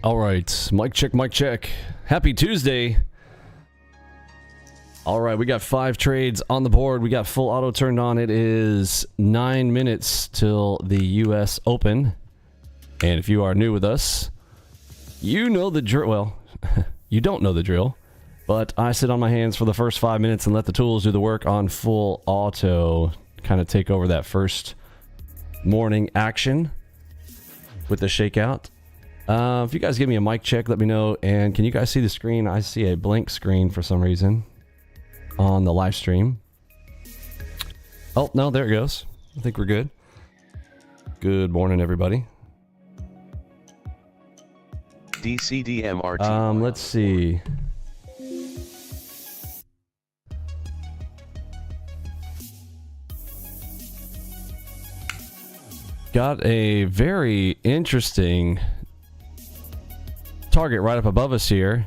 All right, mic check, mic check. Happy Tuesday. All right, we got 5 trades on the board. We got full auto turned on. It is 9 minutes till the US Open. And if you are new with us, you know the drill. Well, you don't know the drill, but I sit on my hands for the first 5 minutes and let the tools do the work on full auto. Kind of take over that first morning action with the shakeout. If you guys give me a mic check, let me know. And can you guys see the screen? I see a blank screen for some reason on the live stream. Oh, no, there it goes. I think we're good. Good morning, everybody. DCDMRT. Let's see. Got a very interesting target right up above us here.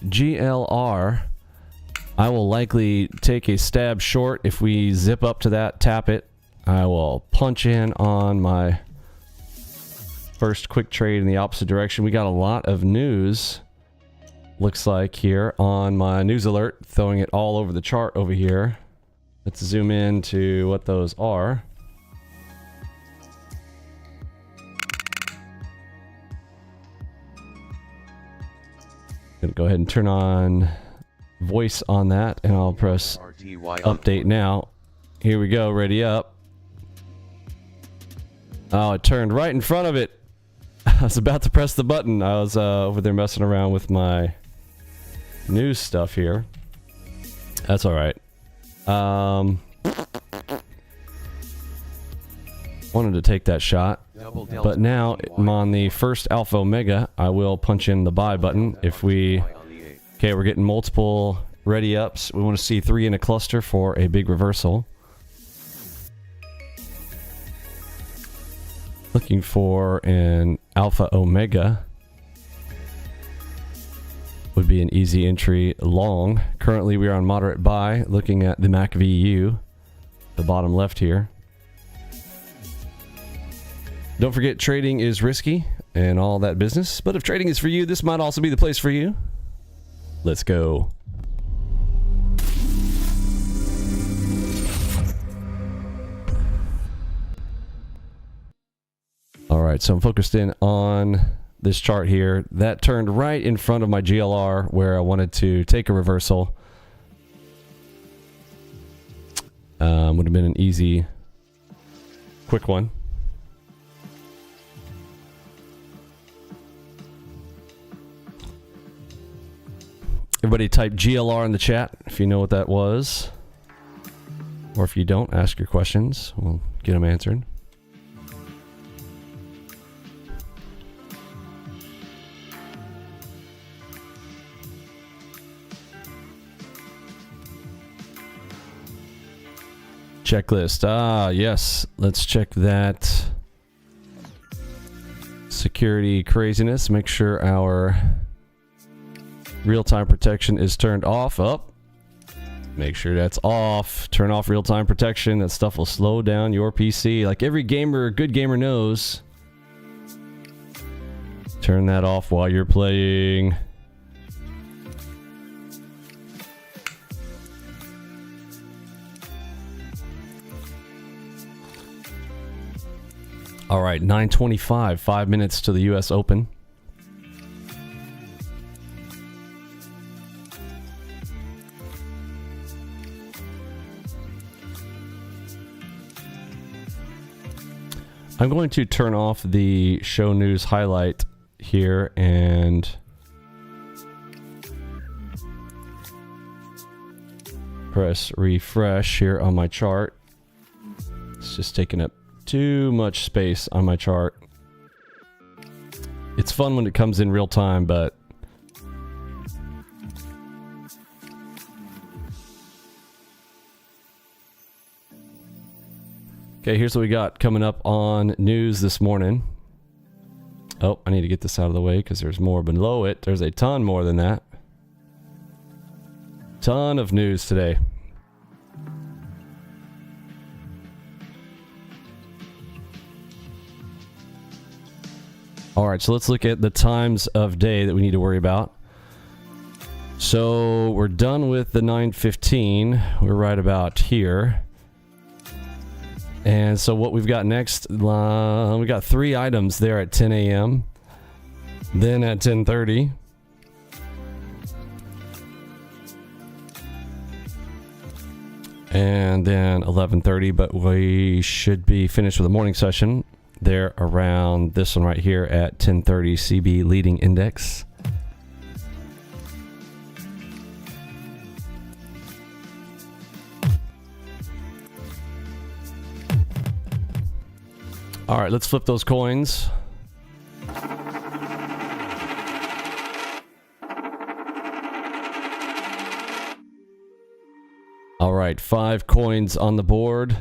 GLR. I will likely take a stab short. If we zip up to that, tap it, I will punch in on my first quick trade in the opposite direction. We got a lot of news, looks like, here on my news alert, throwing it all over the chart over here. Let's zoom in to what those are. Gonna go ahead and turn on voice on that, and I'll press update now. Here we go, ready up. Oh, it turned right in front of it. I was about to press the button. I was over there messing around with my news stuff here. That's all right. Wanted to take that shot, but now I'm on the first Alpha Omega. I will punch in the buy button. If we... Okay, we're getting multiple ready ups. We want to see 3 in a cluster for a big reversal. Looking for an Alpha Omega. Would be an easy entry long. Currently we are on moderate buy, looking at the MACVU, the bottom left here. Don't forget, trading is risky and all that business, but if trading is for you, this might also be the place for you. Let's go. All right, so I'm focused in on this chart here. That turned right in front of my GLR where I wanted to take a reversal. Would have been an easy, quick one. Everybody type GLR in the chat if you know what that was. Or if you don't, ask your questions. We'll get them answered. Checklist. Ah, yes. Let's check that. Security craziness. Make sure our real-time protection is turned off. Up. Make sure that's off. Turn off real-time protection. That stuff will slow down your PC. Like every gamer, good gamer knows. Turn that off while you're playing. All right, 9:25. 5 minutes to the US Open. I'm going to turn off the show news highlight here and press refresh here on my chart. It's just taking up too much space on my chart. It's fun when it comes in real time, but okay, here's what we got coming up on news this morning. Oh, I need to get this out of the way because there's more below it. There's a ton more than that. Ton of news today. All right, so let's look at the times of day that we need to worry about. So we're done with the 9:15. We're right about here. And so what we've got next, we got 3 items there at 10 a.m. Then at 10:30. And then 11:30, but we should be finished with the morning session there around this one right here at 10:30 CB leading index. All right, let's flip those coins. All right, 5 coins on the board.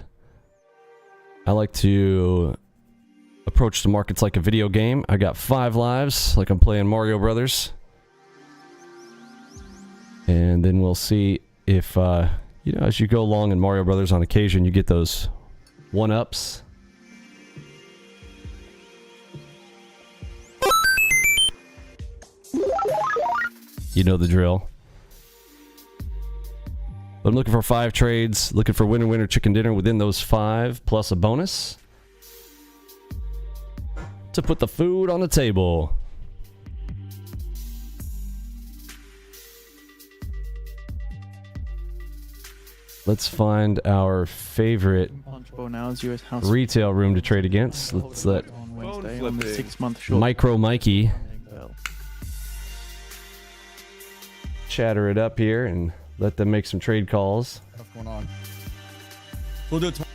I like to approach the markets like a video game. I got 5 lives, like I'm playing Mario Brothers. And then we'll see if, you know, as you go along in Mario Brothers, on occasion you get those 1-ups. You know the drill. But I'm looking for 5 trades, looking for winner, winner, chicken dinner within those 5, plus a bonus to put the food on the table. Let's find our favorite retail room to trade against. Let's let Micro Mikey chatter it up here and let them make some trade calls. What's going on? We'll do it tomorrow.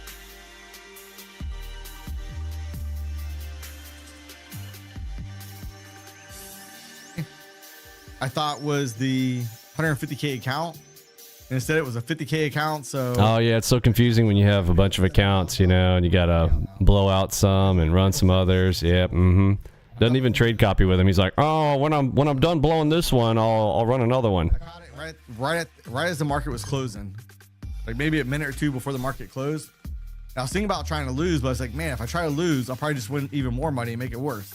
I thought was the 150K account. And instead it was a 50K account, so... Oh yeah, it's so confusing when you have a bunch of accounts, you know, and you gotta blow out some and run some others. Yep, Doesn't even trade copy with him. He's like, oh, when I'm done blowing this one, I'll run another one. I caught it right as the market was closing, like maybe a minute or 2 before the market closed. And I was thinking about trying to lose, but I was like, man, if I try to lose, I'll probably just win even more money and make it worse.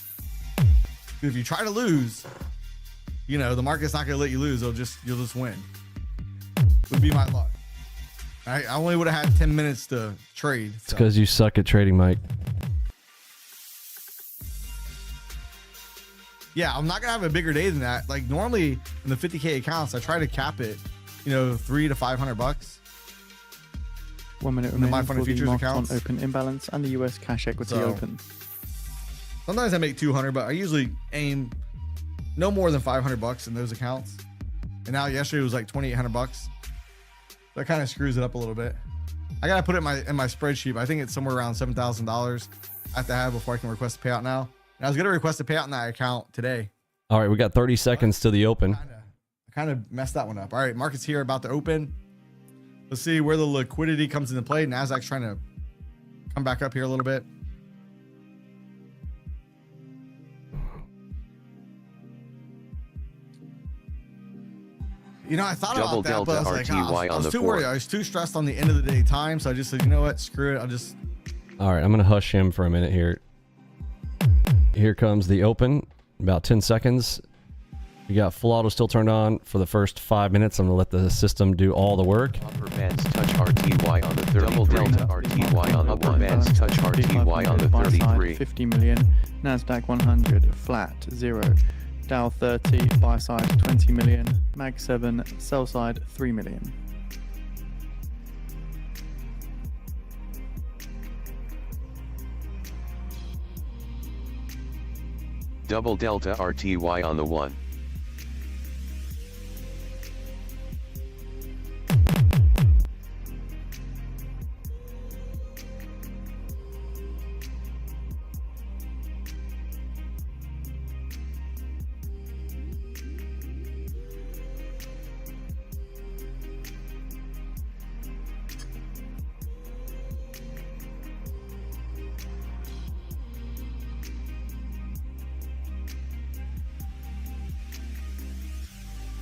If you try to lose, you know, the market's not gonna let you lose. You'll just win. Would be my luck. I only would have had 10 minutes to trade. It's because you suck at trading, Mike. Yeah, I'm not gonna have a bigger day than that. Like normally in the 50K accounts, I try to cap it, you know, $300 to $500. 1 minute remaining for the futures accounts. On open imbalance and the US cash equity open. Sometimes I make 200, but I usually aim no more than $500 in those accounts. And now yesterday it was like $2,800. That kind of screws it up a little bit. I gotta put it in my spreadsheet. But I think it's somewhere around $7,000 I have to have before I can request a payout now. And I was gonna request a payout in that account today. All right, we got 30 seconds to the open. I kind of messed that one up. All right, market's here about to open. Let's see where the liquidity comes into play. Nasdaq's trying to come back up here a little bit. You know, I thought about that, but I was like, I was too worried. I was too stressed on the end of the day time, so I just said, you know what, screw it. I'll just... All right, I'm going to hush him for a minute here. Here comes the open. About 10 seconds. We got full auto still turned on for the first 5 minutes. I'm going to let the system do all the work. Upper bands touch RTY on the 33. Double delta RTY on the upper bands touch RTY on the 33. 50 million. Nasdaq 100 flat 0. Dow 30 buy side 20 million. Mag 7 sell side 3 million. Double delta RTY on the 1.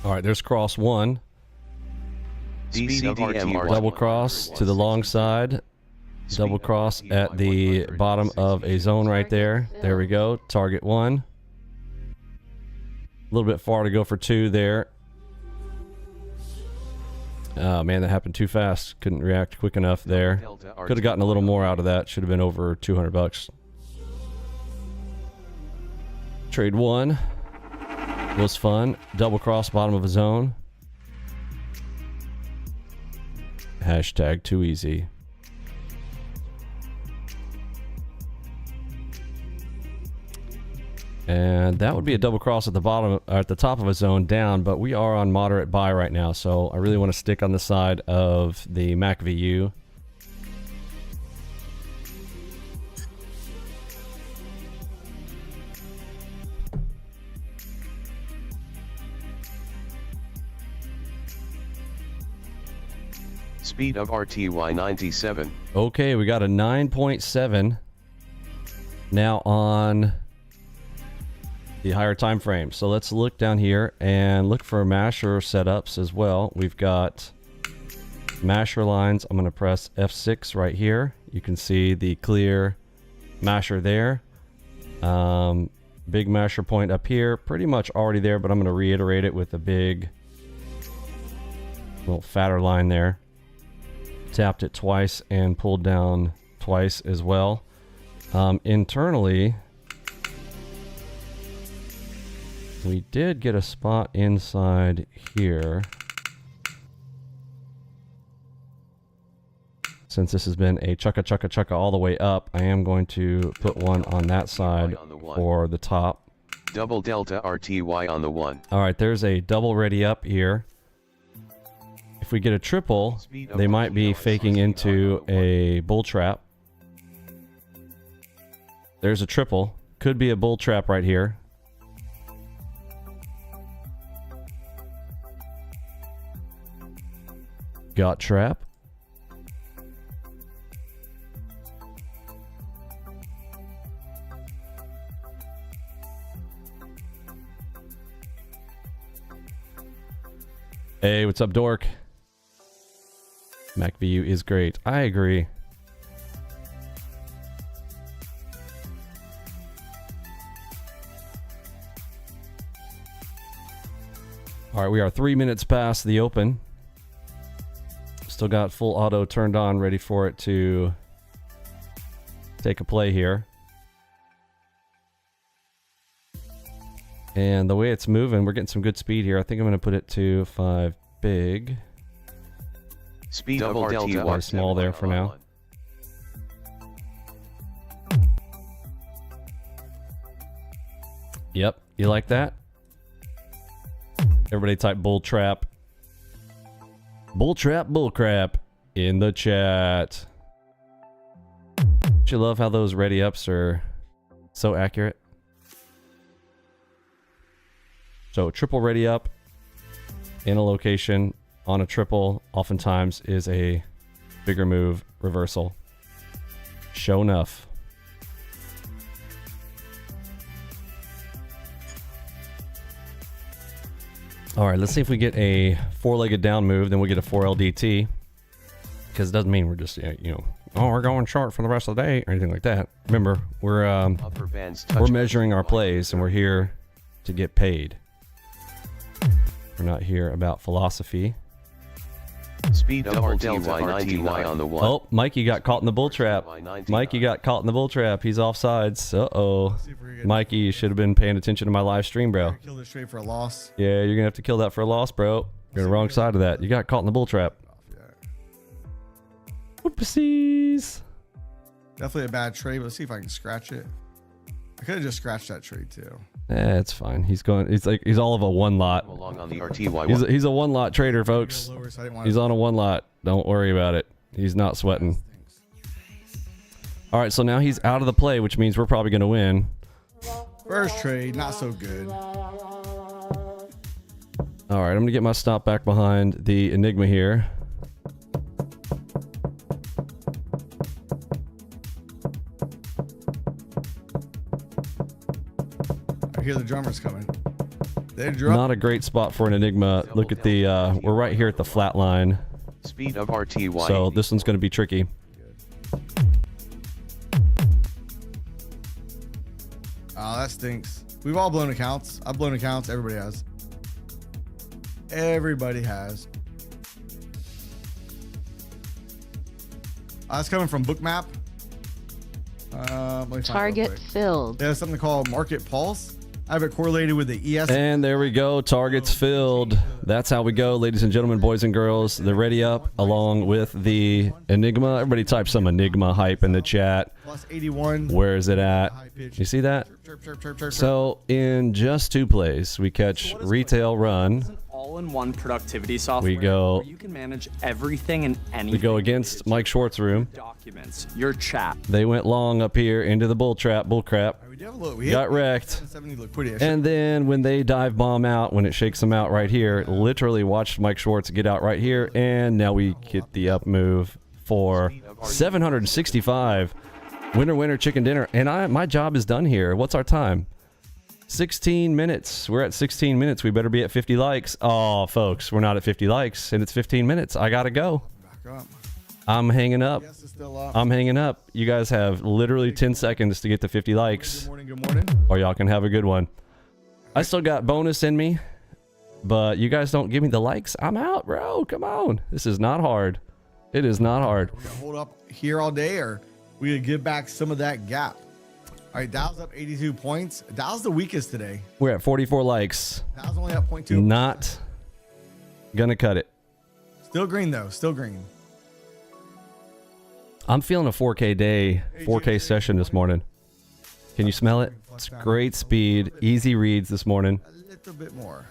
All right, there's cross 1. Double cross to the long side. Double cross at the bottom of a zone right there. There we go. Target 1. little bit far to go for 2 there. Oh man, that happened too fast. Couldn't react quick enough there. Could have gotten a little more out of that. Should have been over 200 bucks. Trade 1 was fun. Double cross bottom of a zone. Hashtag too easy. And that would be a double cross at the bottom, at the top of a zone down, but we are on moderate buy right now, so I really want to stick on the side of the MACVU. Speed of RTY 97. Okay, we got a 9.7 now on the higher time frame. So let's look down here and look for masher setups as well. We've got masher lines. I'm going to press F6 right here. You can see the clear masher there. Big masher point up here, pretty much already there, but I'm going to reiterate it with a big little fatter line there. Tapped it twice and pulled down twice as well. Internally, we did get a spot inside here. Since this has been a chukka all the way up, I am going to put one on that side for the top. Double delta RTY on the 1. All right, there's a double ready up here. If we get a triple, they might be faking into a bull trap. There's a triple. Could be a bull trap right here. Got trap. Hey, what's up, Dork? MACVU is great. I agree. All right, we are 3 minutes past the open. Still got full auto turned on, ready for it to take a play here. And the way it's moving, we're getting some good speed here. I think I'm going to put it to 5 big. Speed of RTY small there for now. Yep, you like that? Everybody type bull trap. Bull trap, bull crap in the chat. Don't you love how those ready ups are so accurate? So triple ready up in a location on a triple oftentimes is a bigger move reversal. Show enough. All right, let's see if we get a 4-legged down move, then we'll get a 4LDT. Because it doesn't mean we're just, oh, we're going short for the rest of the day or anything like that. Remember, we're measuring our plays and we're here to get paid. We're not here about philosophy. Speed of RTY on the 1. Oh, Mikey got caught in the bull trap. Mikey got caught in the bull trap. He's offsides. Uh-oh. Mikey, you should have been paying attention to my live stream, bro. Kill this trade for a loss. Yeah, you're going to have to kill that for a loss, bro. You're on the wrong side of that. You got caught in the bull trap. Whoopsies. Definitely a bad trade, but let's see if I can scratch it. I could have just scratched that trade too. It's fine. He's all of a one lot. On the RTY He's a one lot trader, folks. He's on a one lot. Don't worry about it. He's not sweating. All right, so now he's out of the play, which means we're probably going to win. First trade, not so good. All right, I'm going to get my stop back behind the Enigma here. I hear the drummers coming. Not a great spot for an Enigma. Look at the, we're right here at the flat line. Speed of RTY. So this one's going to be tricky. Oh, that stinks. We've all blown accounts. I've blown accounts. Everybody has. Everybody has. That's coming from Bookmap. Let me find it real Target quick. filled. There's something called Market Pulse. I have it correlated with the ES. And there we go. Targets filled. That's how we go, ladies and gentlemen, boys and girls. The ready up along with the Enigma. Everybody type some Enigma hype in the chat. Plus 81. Where is it at? You see that? Chirp, chirp, chirp, chirp, So in just 2 plays, we catch Retail Run. All-in-one productivity software. We go. Where you can manage everything and anything. We go against Mike Schwartz room. Documents, your chat. They went long up here into the bull crap. We did have a look. We Got hit wrecked. 770 liquidity. And then when they dive bomb out, when it shakes them out right here, literally watched Mike Schwartz get out right here, and now we get the up move for 765. Winner, winner, chicken dinner. And my job is done here. What's our time? 16 minutes. We're at 16 minutes. We better be at 50 likes. Oh, folks, we're not at 50 likes, and it's 15 minutes. I gotta go. Back up. I'm hanging up. Yes, it's still up. I'm hanging up. You guys have literally 10 seconds to get to 50 likes. Good morning. Good morning. Or y'all can have a good one. I still got bonus in me, but you guys don't give me the likes. I'm out, bro. Come on. This is not hard. It is not hard. We're gonna hold up here all day, or we gonna give back some of that gap. All right, Dow's up 82 points. Dow's the weakest today. We're at 44 likes. Dow's only up 0.2. Not gonna cut it. Still green though. Still green. I'm feeling a 4K day, 4K session this morning. Can you smell it? It's great speed, easy reads this morning. A little bit more.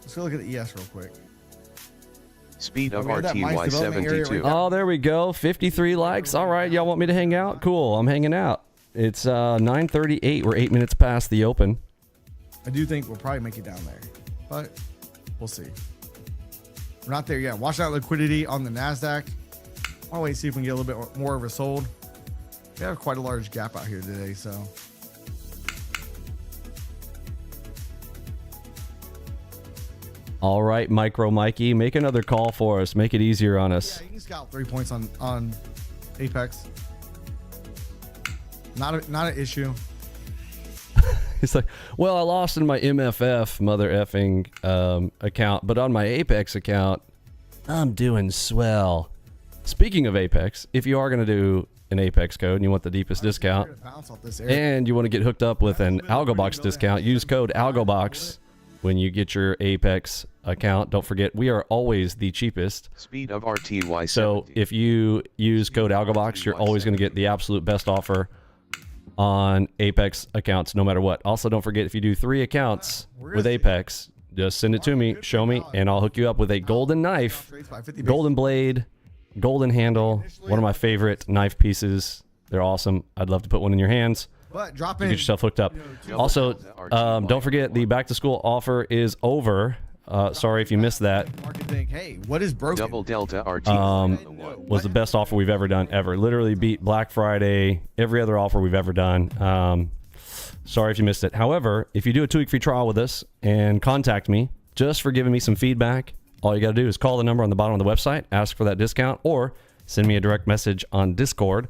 Let's go look at the ES real quick. Speed of We have that mice development area RTY72. right Oh, there we go. 53 likes. All right, y'all want me to hang out? Cool, I'm hanging out. It's 9:38. We're 8 minutes past the open. I do think we'll probably make it down there, but we'll see. We're not there yet. Watch that liquidity on the NASDAQ. I'll wait and see if we can get a little bit more of it sold. We have quite a large gap out here today, so. All right, Micro Mikey, make another call for us. Make it easier on us. Yeah, you can scalp 3 points on Apex. Not an issue. It's like, well, I lost in my MFF mother effing account, but on my Apex account, I'm doing swell. Speaking of Apex, if you are going to do an Apex code and you want the deepest discount, Bounce off this area. and you want to get hooked up with an ALGOBOX discount, use code ALGOBOX when you get your Apex account. Don't forget, we are always the cheapest. Speed of RTY70. So if you use code ALGOBOX, you're always going to get the absolute best offer on Apex accounts, no matter what. Also, don't forget, if you do 3 accounts with Apex, just send it to me, show me, and I'll hook you up with a golden knife, golden blade, golden handle, one of my favorite knife pieces. They're awesome. I'd love to put one in your hands. But drop Get in. yourself hooked up. Also, don't forget, the back to school offer is over. Sorry if you missed that. Market think, hey, what is broken? Double Delta RT. Was the best offer we've ever done, ever. Literally beat Black Friday, every other offer we've ever done. Sorry if you missed it. However, if you do a 2-week free trial with us and contact me just for giving me some feedback, all you got to do is call the number on the bottom of the website, ask for that discount, or send me a direct message on Discord,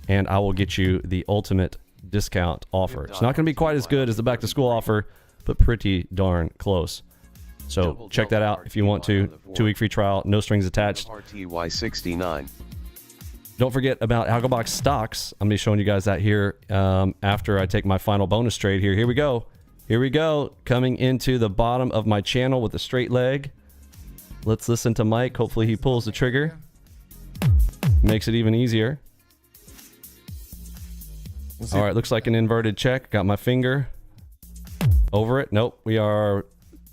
and I will get you the ultimate discount offer. It's not going to be quite as good as the back to school offer, but pretty darn close. So check that out if you want to. 2-week free trial, no strings attached. RTY69. Don't forget about ALGOBOX stocks. I'm going to be showing you guys that here after I take my final bonus trade here. Here we go. Here we go. Coming into the bottom of my channel with a straight leg. Let's listen to Mike. Hopefully he pulls the trigger. Makes it even easier. All right, looks like an inverted check. Got my finger over it. Nope, we are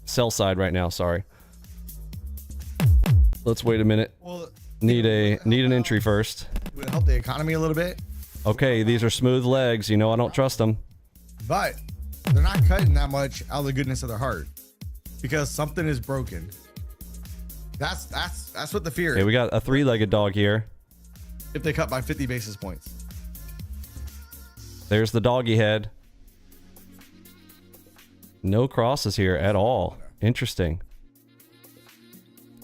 sell side right now. Sorry. Let's wait a minute. Well, Need an entry first. would help the economy a little bit, Okay, these are smooth legs. You know I don't trust them. but they're not cutting that much out of the goodness of their heart because something is broken. That's what the fear Okay, is. we got a 3-legged dog here. If they cut by 50 basis points. There's the doggy head. No crosses here at all. Interesting.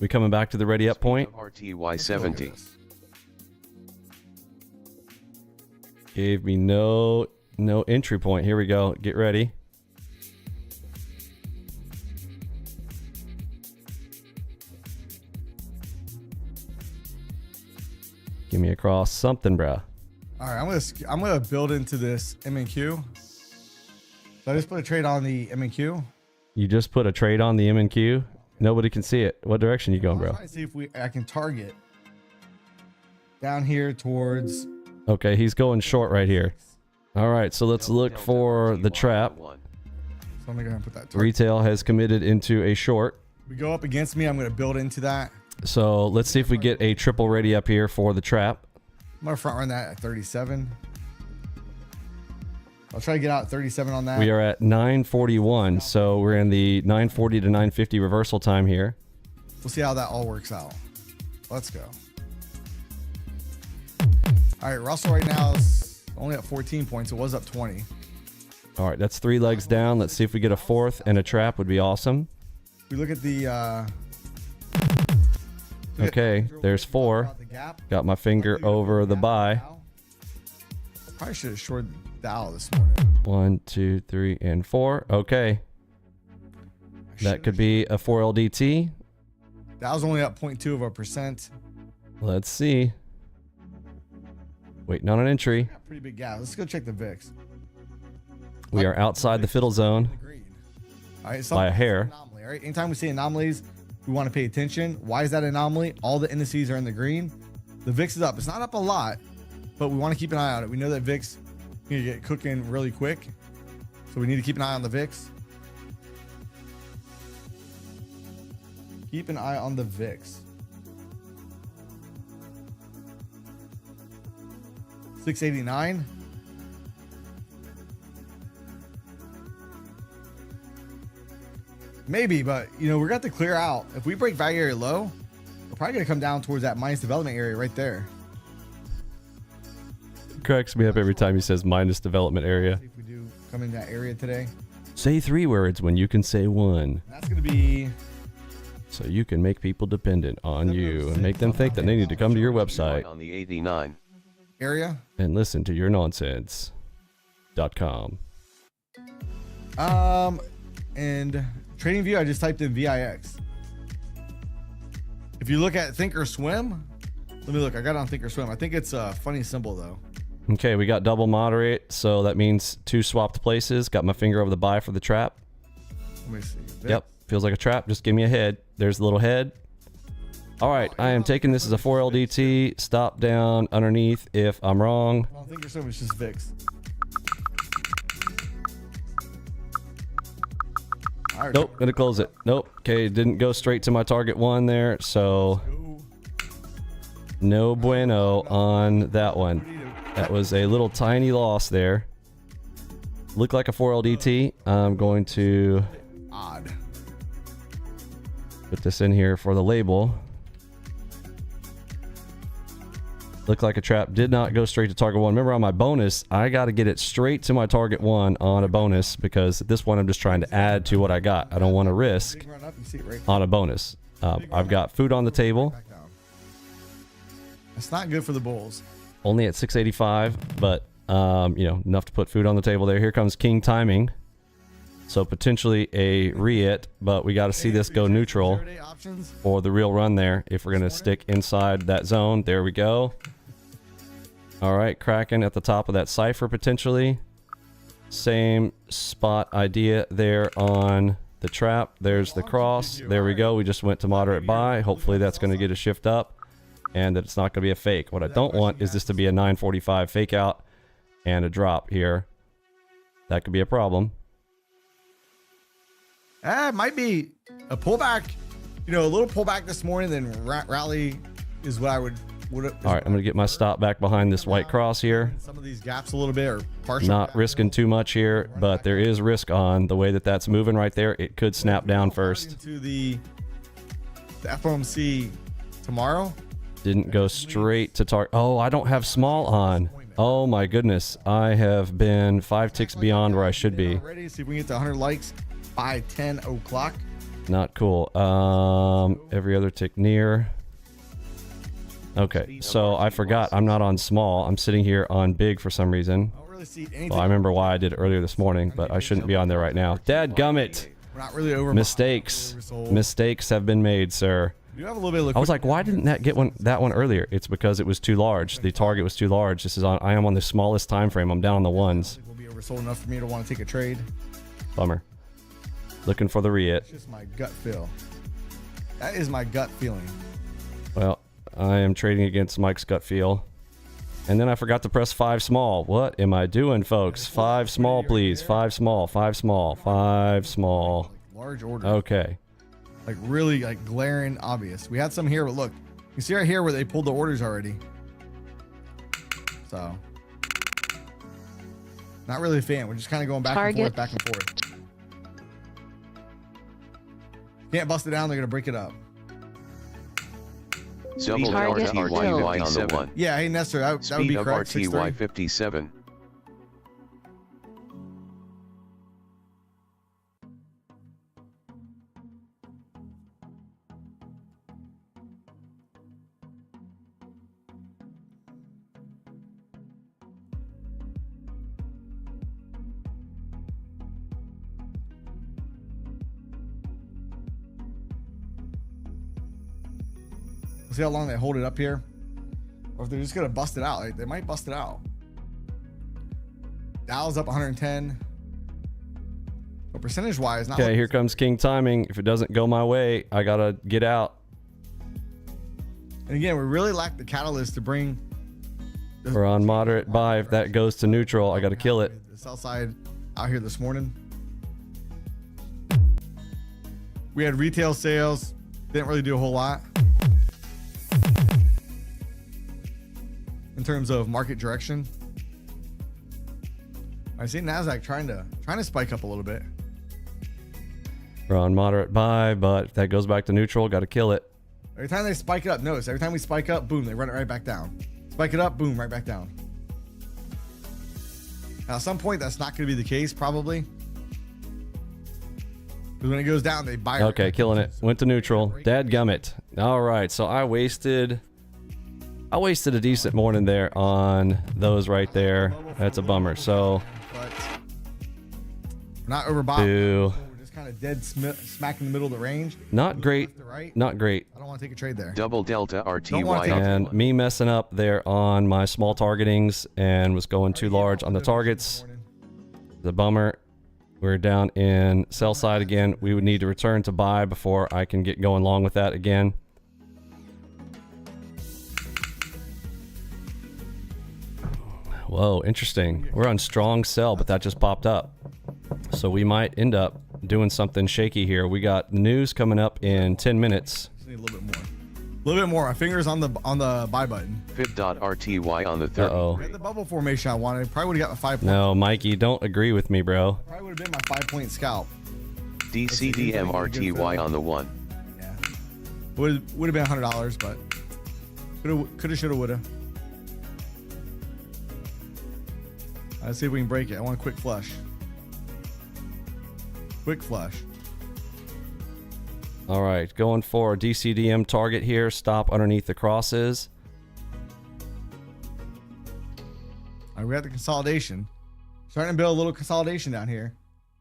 We coming back to the ready up point. RTY70. Gave me no No entry point. Here we go. Get ready. Give me across something, bruh. All right, I'm gonna build into this M&Q. So I just put a trade on the M&Q. You just put a trade on the M&Q. Nobody can see it. What direction you going, bro? I'm trying to see if I can target down here towards. Okay, he's going short right here. All right, so let's look for the trap. So I'm gonna put that. Target. Retail has committed into a short. We go up against me. I'm gonna build into that. So let's see if we get a triple ready up here for the trap. I'm gonna front run that at 37. I'll try to get out at 37 on that. We are at 941, so we're in the 940 to 950 reversal time here. We'll see how that all works out. Let's go. All right, Russell right now is only at 14 points. It was up 20. All right, that's 3 legs down. Let's see if we get a fourth, and a trap would be awesome. We look at the. Okay, there's 4. Got my finger over the buy. Probably should have shorted Dow this morning. 1, 2, 3, and 4. Okay. That could be a 4 LDT. Dow's only up 0.2%. Let's see. Waiting on an entry. Pretty big gap. Let's go check the VIX. We are outside the fiddle zone All right, by a hair. Anomaly, all right? Anytime we see anomalies, we want to pay attention. Why is that anomaly? All the indices are in the green. The VIX is up. It's not up a lot, but we want to keep an eye on it. We know that VIX can get cooking really quick, so we need to keep an eye on the VIX. Keep an eye on the VIX. 689. Maybe, but you know, we're going to have to clear out. If we break value area low, we're probably going to come down towards that minus development area right there. Cracks me up every time he says minus development area. See if we do come in that area today. Say 3 words when you can say 1. That's going to be So you can make people dependent on you and make them think that they need to come to your website On the 89. area. and listen to your nonsense.com. And trading view, I just typed in VIX. If you look at Thinkorswim, let me look. I got it on Thinkorswim. I think it's a funny symbol though. Okay, we got double moderate, so that means 2 swapped places. Got my finger over the buy for the trap. Let me see. Yep, feels like a trap. Just give me a head. There's the little head. All right, I am taking this as a 4 LDT. Stop down underneath if I'm wrong. I don't think Thinkorswim, it's just VIX. All right. Nope, gonna close it. Nope. Okay, didn't go straight to my target 1 there, so no bueno on that one. That was a little tiny loss there. Looked like a 4 LDT. I'm going to Odd. put this in here for the label. Looked like a trap. Did not go straight to target 1. Remember, on my bonus, I got to get it straight to my target 1 on a bonus, because at this point I'm just trying to add to what I got. I don't want to risk Big run up, you see it right on a bonus. I've got food on the table. back down. It's not good for the bulls. Only at 685, but you know, enough to put food on the table there. Here comes king timing. So potentially a re-it, but we got to see this go neutral 0-day options. for the real run there if we're going to stick inside that zone. There we go. All right, cracking at the top of that cipher potentially. Same spot idea there on the trap. There's the cross. There we go. We just went to moderate buy. Hopefully that's going to get a shift up and that it's not going to be a fake. What I don't want is this to be a 945 fake out and a drop here. That could be a problem. It might be a pullback. You know, a little pullback this morning, then rally is what I would. All right, I'm going to get my stop back behind this white cross here. Some of these gaps a little bit, or partial. Not risking too much here, but there is risk on the way that that's moving right there. It could snap down first. Into the FOMC tomorrow. Didn't go straight to target. Oh, I don't have small on. Oh my goodness. I have been 5 ticks beyond where I should be. Ready? See if we can get to 100 likes by 10 o'clock. Not cool. Every other tick near. Okay, so I forgot I'm not on small. I'm sitting here on big for some reason. I don't really really see anything. Well, I remember why I did it earlier this morning, but I shouldn't be on there right now. Dadgummit. We're not really over. Mistakes have been made, sir. You have a little bit of I was like, why didn't that get that one earlier? It's because it was too large. The target was too large. I am on the smallest time frame. I'm down on the ones. Will be oversold enough for me to want to take a trade. Bummer. Looking for the re-it. It's just my gut feel. That is my gut feeling. Well, I am trading against Mike's gut feel. And then I forgot to press 5 small. What am I doing, folks? 5 small, please. 5 small, 5 small, 5 small. Like large order. Okay. Like really like glaring obvious. We had some here, but look. You see right here where they pulled the orders already. So. Not really a fan. We're just kind of going back and forth, back and forth. Can't bust it down. They're going to break it up. Double RTY on the 1. Yeah, hey Nestor, that would be Speed of correct. RTY 57. We'll see how long they hold it up here. Or if they're just gonna bust it out. Like, they might bust it out. Dow's up 110. But percentage wise, not Okay, here comes king timing. If it doesn't go my way, I gotta get out. And again, we really lack the catalyst to bring. We're on moderate buy. If that goes to neutral, I gotta kill it. The sell side out here this morning. We had retail sales. Didn't really do a whole lot. In terms of market direction. I see NASDAQ trying to spike up a little bit. We're on moderate buy, but if that goes back to neutral, gotta kill it. Every time they spike it up, notice every time we spike up, boom, they run it right back down. Spike it up, boom, right back down. Now, at some point, that's not going to be the case, probably. Because when it goes down, they buy it. Okay, killing it. Went to neutral. Dadgummit. All right, so I wasted a decent morning there on those right there. That's a bummer. So, But we're not overbought. Boo. We're just kind of dead smack in the middle of the range. Not great. Left to right. Not great. I don't want to take a trade there. Double Delta Don't wanna RTY take on And me messing up there on my small targetings and was going too large on the targets. The bummer. We're down in sell side again. We would need to return to buy before I can get going long with that again. Whoa, interesting. We're on strong sell, but that just popped up. So we might end up doing something shaky here. We got news coming up in 10 minutes. Just need a little bit more. A little bit more. My finger's on the buy button. FIB.RTY on the 30. Uh-oh. We had the bubble formation I wanted. Probably would have got my 5 point. No, Mikey, don't agree with me, bro. Probably would have been my 5-point scalp. DCDMRTY on the 1. Yeah. Would have been $100, but coulda, shoulda, woulda. Let's see if we can break it. I want a quick flush. Quick flush. All right, going for a DCDM target here. Stop underneath the crosses. All right, we got the consolidation. Starting to build a little consolidation down here.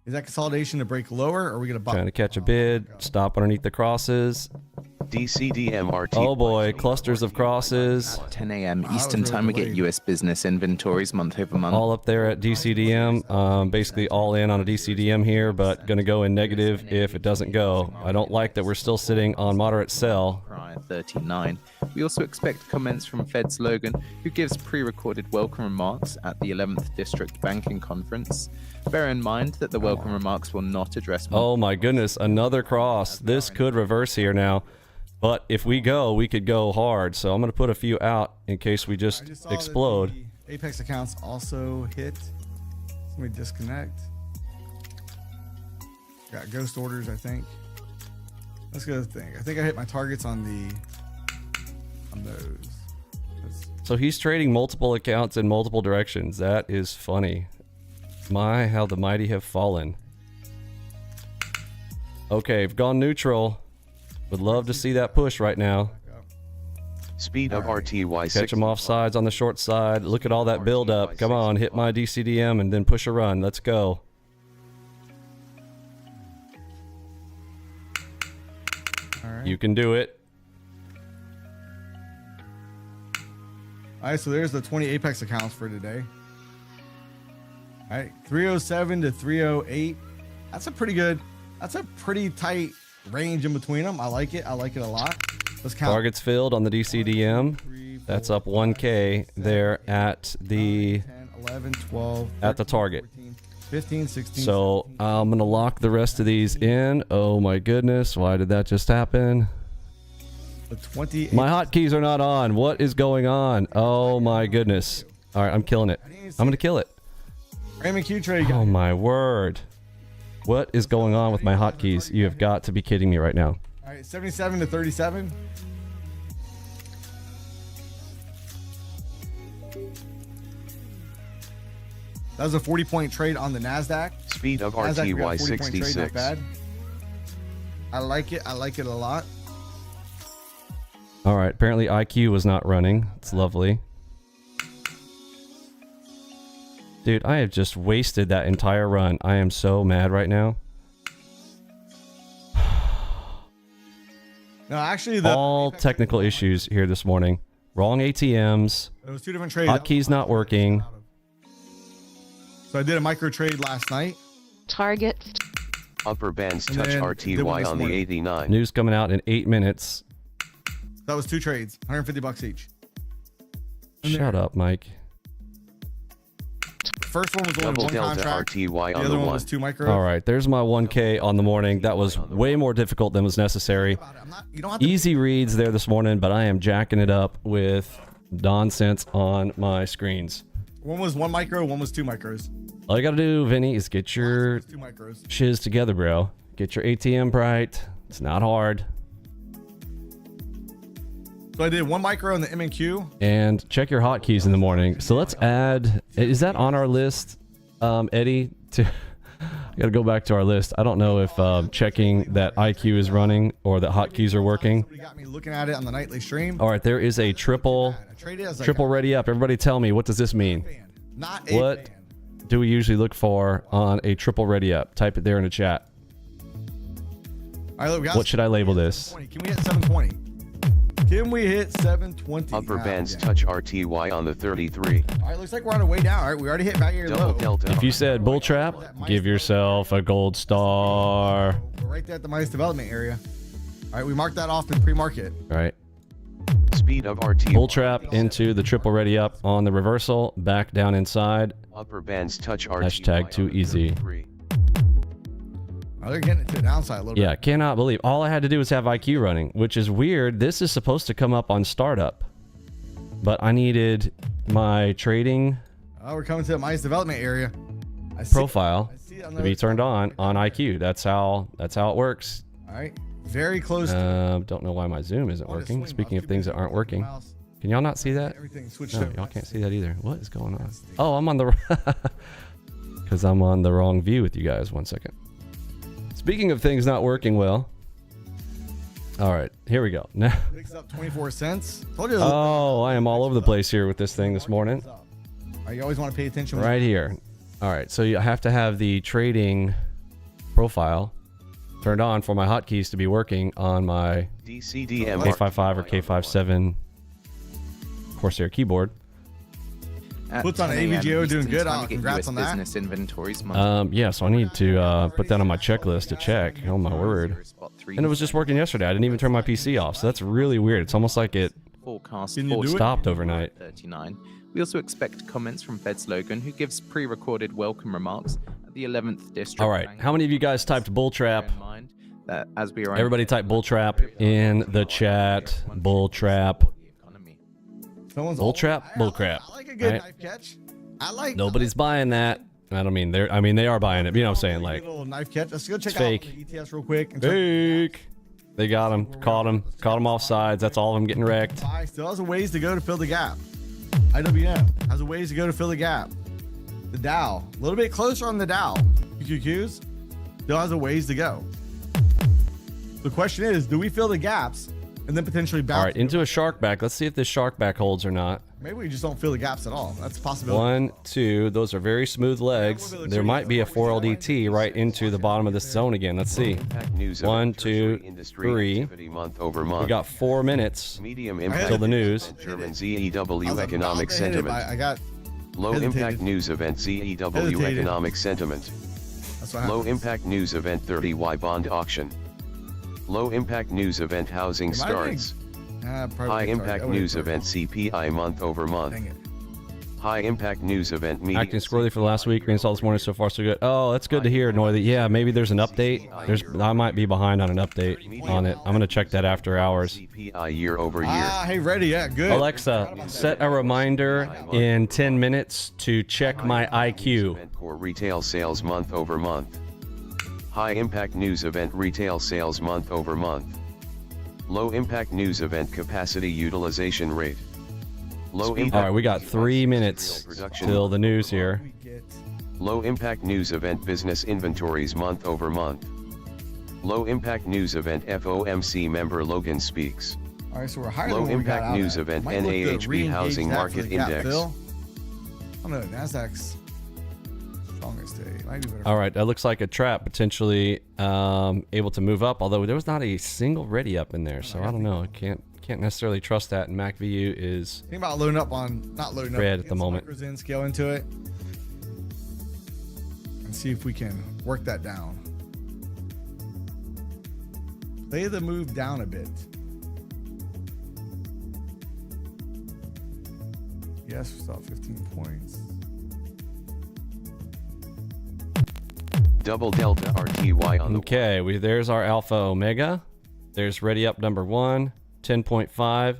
Is that consolidation to break lower, or are we gonna bump? Trying to catch a bid. Stop underneath the crosses. DCDMRTY. Oh boy, clusters of crosses. 10 a.m. Eastern Time, we get US business inventories month over month. All up there at DCDM. Basically all in on a DCDM here, but gonna go in negative if it doesn't go. I don't like that we're still sitting on moderate sell. Prior 39. We also expect comments from Fed's Logan, who gives pre-recorded welcome remarks at the 11th District Banking Conference. Bear in mind that the welcome remarks will not address. Oh my goodness, another cross. This could reverse here now. But if we go, we could go hard. So I'm going to put a few out in case we just explode. That the Apex accounts also hit. Let me disconnect. Got ghost orders, I think. Let's go to the thing. I think I hit my targets on those. So he's trading multiple accounts in multiple directions. That is funny. My, how the mighty have fallen. Okay, I've gone neutral. Would love to see that push right now. Speed of RTY Catch them off sides on the short side. Look at all that build up. Come on, hit my DCDM and then push a run. Let's go. All right. You can do it. All right, so there's the 20 Apex accounts for today. All right, 307 to 308. That's a pretty tight range in between them. I like it. I like it a lot. Let's count. Targets filled on the DCDM. 3, 4, That's up 1K there at the 10, 11, 12, at the target. 14, 15, 16. So I'm gonna lock the rest of these in. Oh my goodness, why did that just happen? The 20. My hotkeys are not on. What is going on? Oh my goodness. All right, I'm killing it. I'm gonna kill it. Raymond Q trade. Oh my word. What is going on with my hotkeys? You have got to be kidding me right now. All right, 77 to 37. That was a 40-point trade on the NASDAQ. Speed of NASDAQ, we got a RTY 40-point trade, not 66. bad. I like it. I like it a lot. All right, apparently IQ was not running. It's lovely. Dude, I have just wasted that entire run. I am so mad right now. No, actually, All technical issues here this morning. Wrong ATMs. It was two different trades. Hotkeys not working. So I did a micro trade last night. Target. Upper bands And touch then did one RTY this on the morning. 89. News coming out in 8 minutes. That was two trades, $150 each. And Shut up, Mike. The first one was only Double one delta contract. RTY The on other the one 1. was two micro. All right, there's my 1K on the morning. That was way more difficult than was necessary. You don't have to. Easy reads there this morning, but I am jacking it up with nonsense on my screens. One was one micro, one was two micros. All you gotta do, Vinny, is get your Two micros. shiz together, bro. Get your ATM bright. It's not hard. So I did one micro in the M&Q. And check your hotkeys in the morning. So let's add. Is that on our list, Eddie? I gotta go back to our list. I don't know if checking that IQ is running or that hotkeys are working. Somebody got me looking at it on the nightly stream. All right, there is a triple I traded as like triple ready up. Everybody, tell me, what does this mean? fan, not a What fan. do we usually look for on a triple ready up? Type it there in the chat. All right, look, we got What should I label this? 720. Can we hit 720? Can we hit 720? Upper Nah, bands yeah. touch RTY on the 33. All right, looks like we're on our way down. All right, we already hit value Double low. delta. If you said bull trap, give yourself a gold star. We're right there at the minus development area. All right, we marked that off in pre-market. All right. Speed of RTY. Bull trap into the triple ready up on the reversal. Back down inside. Upper bands touch RTY. Hashtag too on the easy. 33. Oh, they're getting it to the downside a little Yeah, bit. cannot believe. All I had to do was have IQ running, which is weird. This is supposed to come up on startup. But I needed my trading Oh, we're coming to the minus development area. I see, profile I see it on to be turned on IQ. That's how it works. All right, very close. to Don't know why my Zoom isn't Oh, the working. swing Speaking mouse. of things that aren't working. Mouse. Can y'all not see that? Everything switched No, over. y'all can't see that either. What is going on? Oh, I'm on the because I'm on the wrong view with you guys. 1 second. Speaking of things not working well. All right, here we go. Now, Picks up 24 cents. Told you. oh, I am all over the place here with this thing this morning. All right, you always want to pay attention. when- Right here. All right, so you have to have the trading profile turned on for my hotkeys to be working on my DCDM. K55 or K57 Corsair keyboard. At Puts on 10 a.m. AVGO doing Eastern good. time, Oh, get congrats US on that. business inventories monthly. Yeah, so I need to put that on my checklist to check. Oh my word. And it was just working yesterday. I didn't even turn my PC off, so that's really weird. It's almost like it Forecast Can you for do it? stopped overnight. 39. We also expect comments from Fed's Logan, who gives pre-recorded welcome remarks at the 11th District. All right, Bank. how many of you guys typed bull trap? Bear in mind that as we are Everybody type bull trap in the chat. Bull trap. Someone's Bull trap, bull crap. I like a good Right? knife catch. I like. Nobody's buying that. I don't mean they're. I mean they are buying it. You know what I'm saying? Like a little knife catch. Let's go check it's out fake. the ETS real quick. And check- fake. They got him. Caught him off sides. That's all of them getting wrecked. Buy still has a ways to go to fill the gap. IWM has a ways to go to fill the gap. The Dow, a little bit closer on the Dow. QQQs still has a ways to go. The question is, do we fill the gaps in and then potentially bounce. All right, into a shark back. Let's see if this shark back holds or not. Maybe we just don't feel the gaps at all. That's a possibility. 1, 2. Those are very smooth legs. There might be a 4LDT right into the bottom of this zone again. Let's see. 1, 2, 3. We got 4 minutes until the news. German ZEW economic sentiment. I got Low impact news event ZEW economic sentiment. that's what Low happens. impact news event 30Y bond auction. Low impact news event housing Am I doing- starts. Probably High sorry. impact Oh, wait, news sorry. event CPI month over month. Dang it. High impact news event media. Acting squirrely for the last week. Reinstalled this morning, so far so good. Oh, that's good to hear, Noy. That yeah, maybe there's an update. I might be behind on an update on it. I'm gonna check that after hours. CPI year over year. Ah, hey, ready? Yeah, good. Alexa, set a reminder in 10 minutes to check my IQ. Event core retail sales month over month. High impact news event retail sales month over month. Low impact news event capacity utilization rate. Low impact. All right, we got 3 minutes till the news here. We get Low impact news event business inventories month over month. Low impact news event FOMC member Logan speaks. all right, so we're higher Low than what we got impact out news at. event Might look to NAHB re-engage housing that for market the gap index. fill. I don't know. Nasdaq's strongest day. Might be better. All right, that looks like a trap potentially able to move up. Although there was not a single ready up in there, so I don't know. I can't necessarily trust that. And MacVU is Think about loading up on not loading Red up. at the moment. Get some micros in, scale into it, and see if we can work that down. Play the move down a bit. Yes, we still have 15 points. Double delta RTY on the okay. There's our alpha omega. There's ready up number 1, 10.5.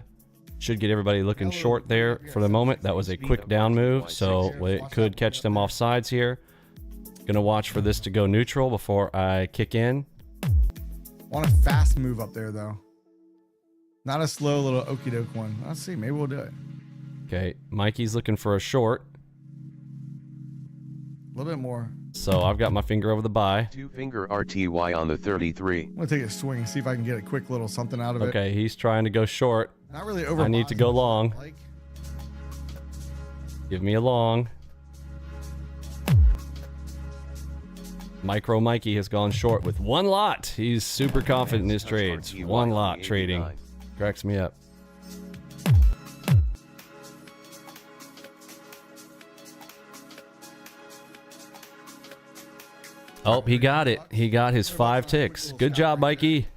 Should get everybody looking short there for the moment. That was a quick down move, so it could catch them off sides here. Gonna watch for this to go neutral before I kick in. Want a fast move up there though. Not a slow little okie doke one. Let's see. Maybe we'll do it. Okay, Mikey's looking for a short, A little bit more. so I've got my finger over the buy. 2-finger RTY on the 33. I'm gonna take a swing, see if I can get a quick little something out of it. Okay, he's trying to go short. Not really over. I need to go long. Like, Give me a long. Micro Mikey has gone short with 1 lot. He's super confident in his trades. 1 lot trading. Cracks me up. Oh, he got it. He got his 5 ticks. Good job, Mikey.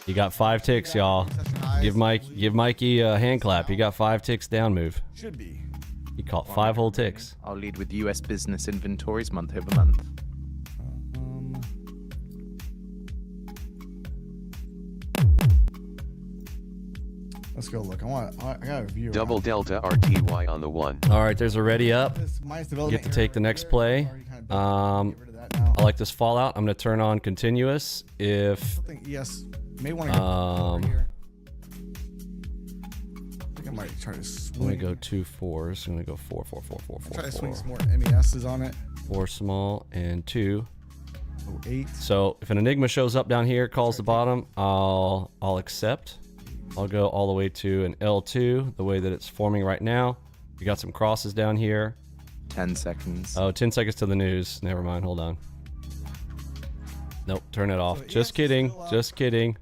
He got 5 ticks, y'all. Give Mikey a hand clap. He got 5 ticks down move. should be. He caught 5 whole ticks. I'll lead with US business inventories month over month. Let's go look. I got a view. Double delta RTY on the 1. All right, there's a ready up. This minus development Get to take the next play. area, already kinda built it. Get rid of that now. I like this fallout. I'm going to turn on continuous. If I think ES may want to go over here. I think I might try to let me swing. go 2 4s. I'm going to go 4 4 4 4 Try to 4 swing 4. some more MESs on it. 4 small and 2. Oh, 8. So if an enigma shows up down here, calls the bottom, I'll accept. I'll go all the way to an L2, the way that it's forming right now. We got some crosses down here. 10 seconds. Oh, 10 seconds to the news. Never mind. Hold on. Nope. Turn it off. So Just ES kidding. is still up. Just kidding.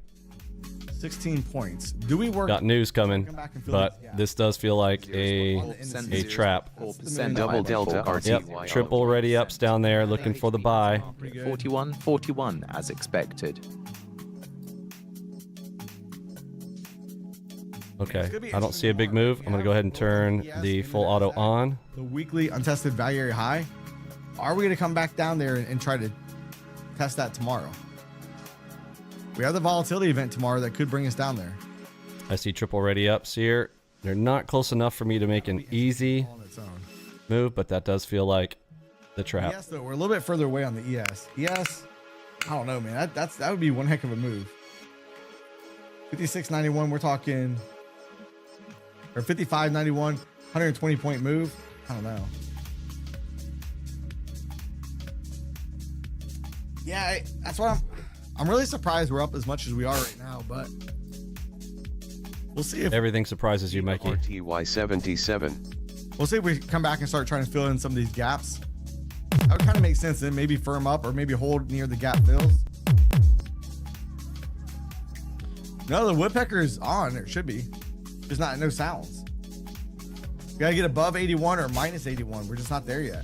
16 points. Do we work? Got news coming, Come back and fill but these gaps. this does feel like a trap. 4% Double delta RTY. Yep. Triple ready ups down there, looking for the buy. Pretty good. 41 as expected. Okay. I don't see a big move. I'm gonna go ahead and turn the full auto on. The weekly untested value area high. Are we going to come back down there and try to test that tomorrow? We have the volatility event tomorrow that could bring us down there. I see triple ready ups here. They're not close enough for me to make an easy On its own. move, but that does feel like the trap. ES though, we're a little bit further away on the ES. ES, I don't know, man. That would be one heck of a move. 56.91, we're talking, or 55.91, 120 point move. I don't know. Yeah, that's what I'm really surprised we're up as much as we are right now, but We'll see if Everything surprises you, Mikey. RTY77. we'll see if we come back and start trying to fill in some of these gaps. That would kind of make sense. Then maybe firm up or maybe hold near the gap fills. No, the woodpecker is on. It should be. There's no sounds. We gotta get above 81 or minus 81. We're just not there yet.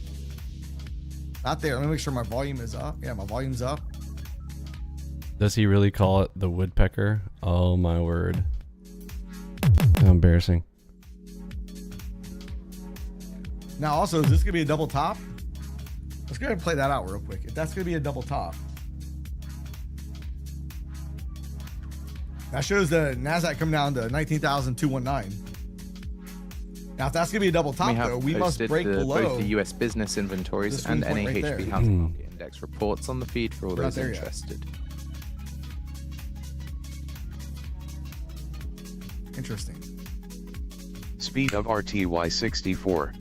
Not there. Let me make sure my volume is up. Yeah, my volume's up. Does he really call it the woodpecker? Oh my word. How embarrassing. Now, also, is this gonna be a double top? Let's go ahead and play that out real quick. If that's gonna be a double top, that shows the NASDAQ come down to 19,219. Now, if that's gonna be a double top, though, we must break below both the US business inventories the and swing point right NAHB there. housing market index reports on the feed for all We're not those there yet. interested. Interesting. Speed of RTY64.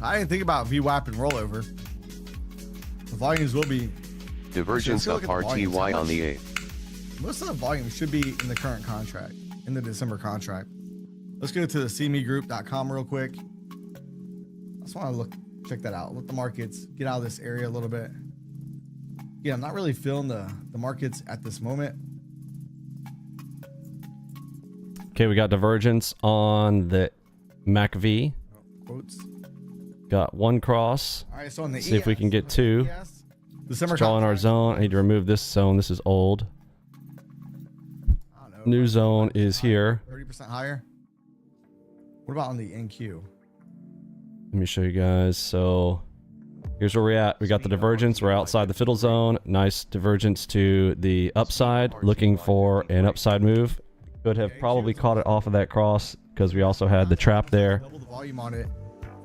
I didn't think about VWAP and rollover. The volumes will be. Divergence Let's of go look at the volumes. How RTY on much- the 8th. Most of the volume should be in the current contract, in the December contract. Let's go to the cmegroup.com real quick. I just want to check that out. Let the markets get out of this area a little bit. Yeah, I'm not really feeling the markets at this moment. Okay, we got divergence on the MACV. Quotes. Got one cross. All right, so on the See if we can get two. ES, December Drawing our contract, zone. I need to remove this zone. This is old. I don't know, New zone is here. 30% higher. What about on the NQ? Let me show you guys. So here's where we're at. We got the divergence. We're outside the fiddle zone. Nice divergence to the upside. Looking for an upside move. Could have probably caught it off of that cross because we also had the trap there. Double the volume on it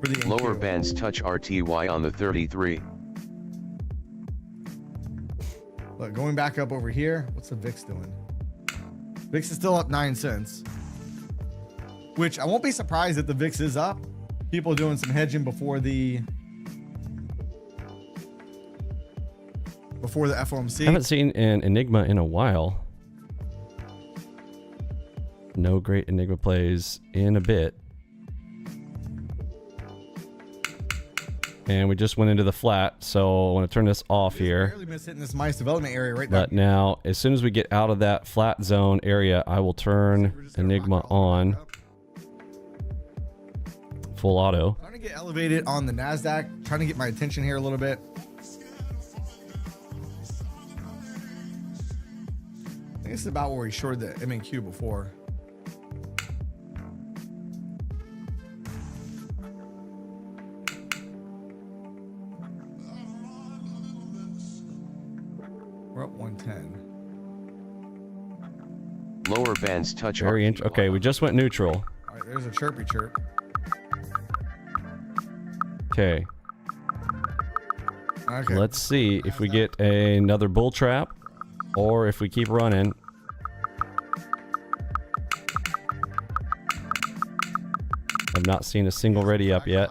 for the Lower NQ. bands touch RTY on the 33. Look, going back up over here, what's the VIX doing? VIX is still up 9 cents. Which I won't be surprised if the VIX is up. People doing some hedging before the FOMC. I haven't seen an Enigma in a while. No great Enigma plays in a bit. And we just went into the flat, so I want to turn this off here. Barely missed hitting this mice development area right But there. now, as soon as we get out of that flat zone area, I will turn Enigma on. Full auto. I'm trying to get elevated on the NASDAQ. Trying to get my attention here a little bit. I think this is about where we shorted the MNQ before. We're up 110. Lower bands touch Very RTY. interesting. Okay, we just went neutral. All right, there's a chirpy chirp. Okay, Okay. let's see if we get another bull trap or if we keep running. I've not seen a single ready up yet.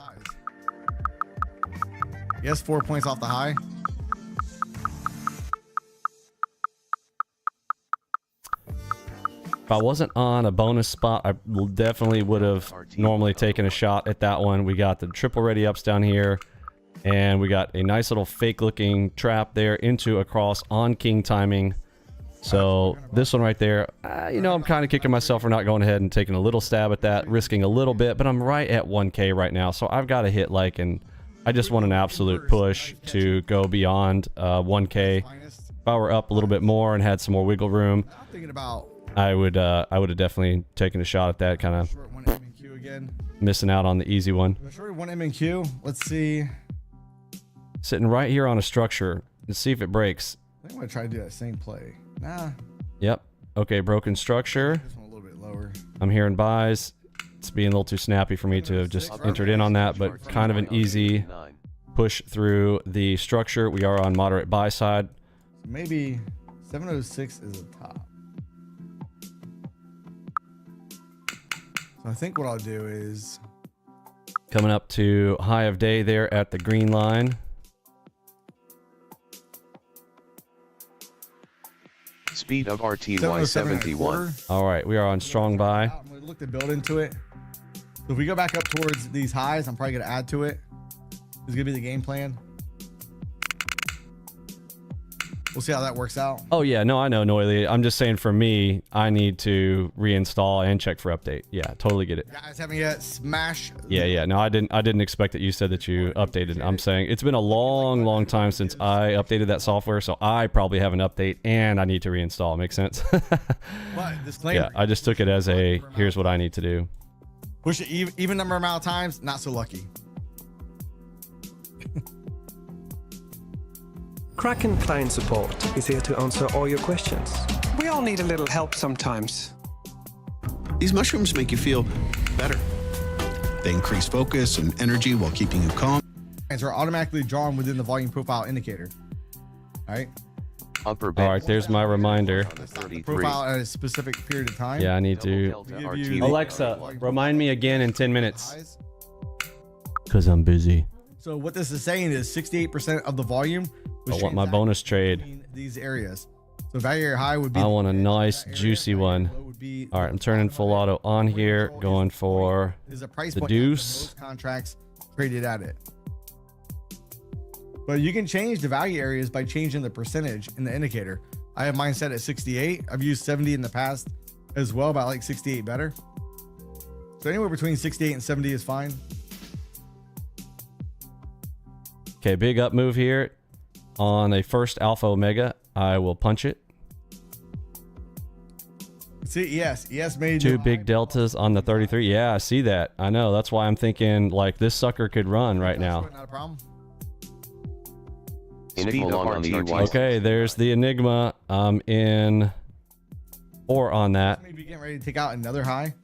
Yes, 4 points off the high. If I wasn't on a bonus spot, I definitely would have normally taken a shot at that one. We got the triple ready ups down here, and we got a nice little fake looking trap there into a cross on king timing. So this one right there, you know, I'm kind of kicking myself for not going ahead and taking a little stab at that, risking a little bit, but I'm right at 1K right now, so I've got to hit like, and I just want an absolute push to go beyond 1K. If I were up a little bit more and had some more wiggle room, I'm thinking about I would have definitely taken a shot at that, kind of short one MNQ again. missing out on the easy one. Short one MNQ. Let's see. Sitting right here on a structure. Let's see if it breaks. I think I'm gonna try to do that same play. Nah, Yep. Okay, broken structure. this one a little bit lower. I'm hearing buys. It's being a little too snappy for me to have just entered in on that, but kind of an easy push through the structure. We are on moderate buy side. So maybe 706 is a top. So I think what I'll do is Coming up to high of day there at the green line. Speed of RTY 71. All right, we are on strong buy. I'm going to look to build into it. So if we go back up towards these highs, I'm probably going to add to it. This is going to be the game plan. We'll see how that works out. Oh yeah, no, I know, Noily. I'm just saying for me, I need to reinstall and check for update. Yeah, totally get it. Guys haven't yet smash. Yeah. No, I didn't expect that you said that you updated. I'm saying it's been a long time since I updated that software, so I probably have an update and I need to reinstall. Makes sense? But disclaimer. Yeah, I just took it as a here's what I need to do. Push it even number amount of times, not so lucky. Kraken Client Support is here to answer all your questions. We all need a little help sometimes. These mushrooms make you feel better. They increase focus and energy while keeping you calm. And are automatically drawn within the volume profile indicator. All right. Upper All band. right, there's my reminder. 33. Profile at a specific period of time. Yeah, I need to. Delta Give RT. you- Alexa, remind me again in 10 minutes. Because I'm busy. So what this is saying is 68% of the volume. I want my bonus trade. between these areas. So value area high would be. I want a the nice area, juicy value one. low would be All right, I'm turning full auto on here, going for There's a price the point deuce. most contracts traded at it. But you can change the value areas by changing the percentage in the indicator. I have mine set at 68. I've used 70 in the past as well, but I like 68 better. So anywhere between 68 and 70 is fine. Okay, big up move here on a first alpha omega. I will punch it. See, yes, made Two big deltas on the 33. Yeah, I see that. I know. That's why I'm thinking like this sucker could run right now. Not a problem. Speed of on the RTY. Okay, there's the Enigma. I'm in 4 on that. Maybe getting ready to take out another high.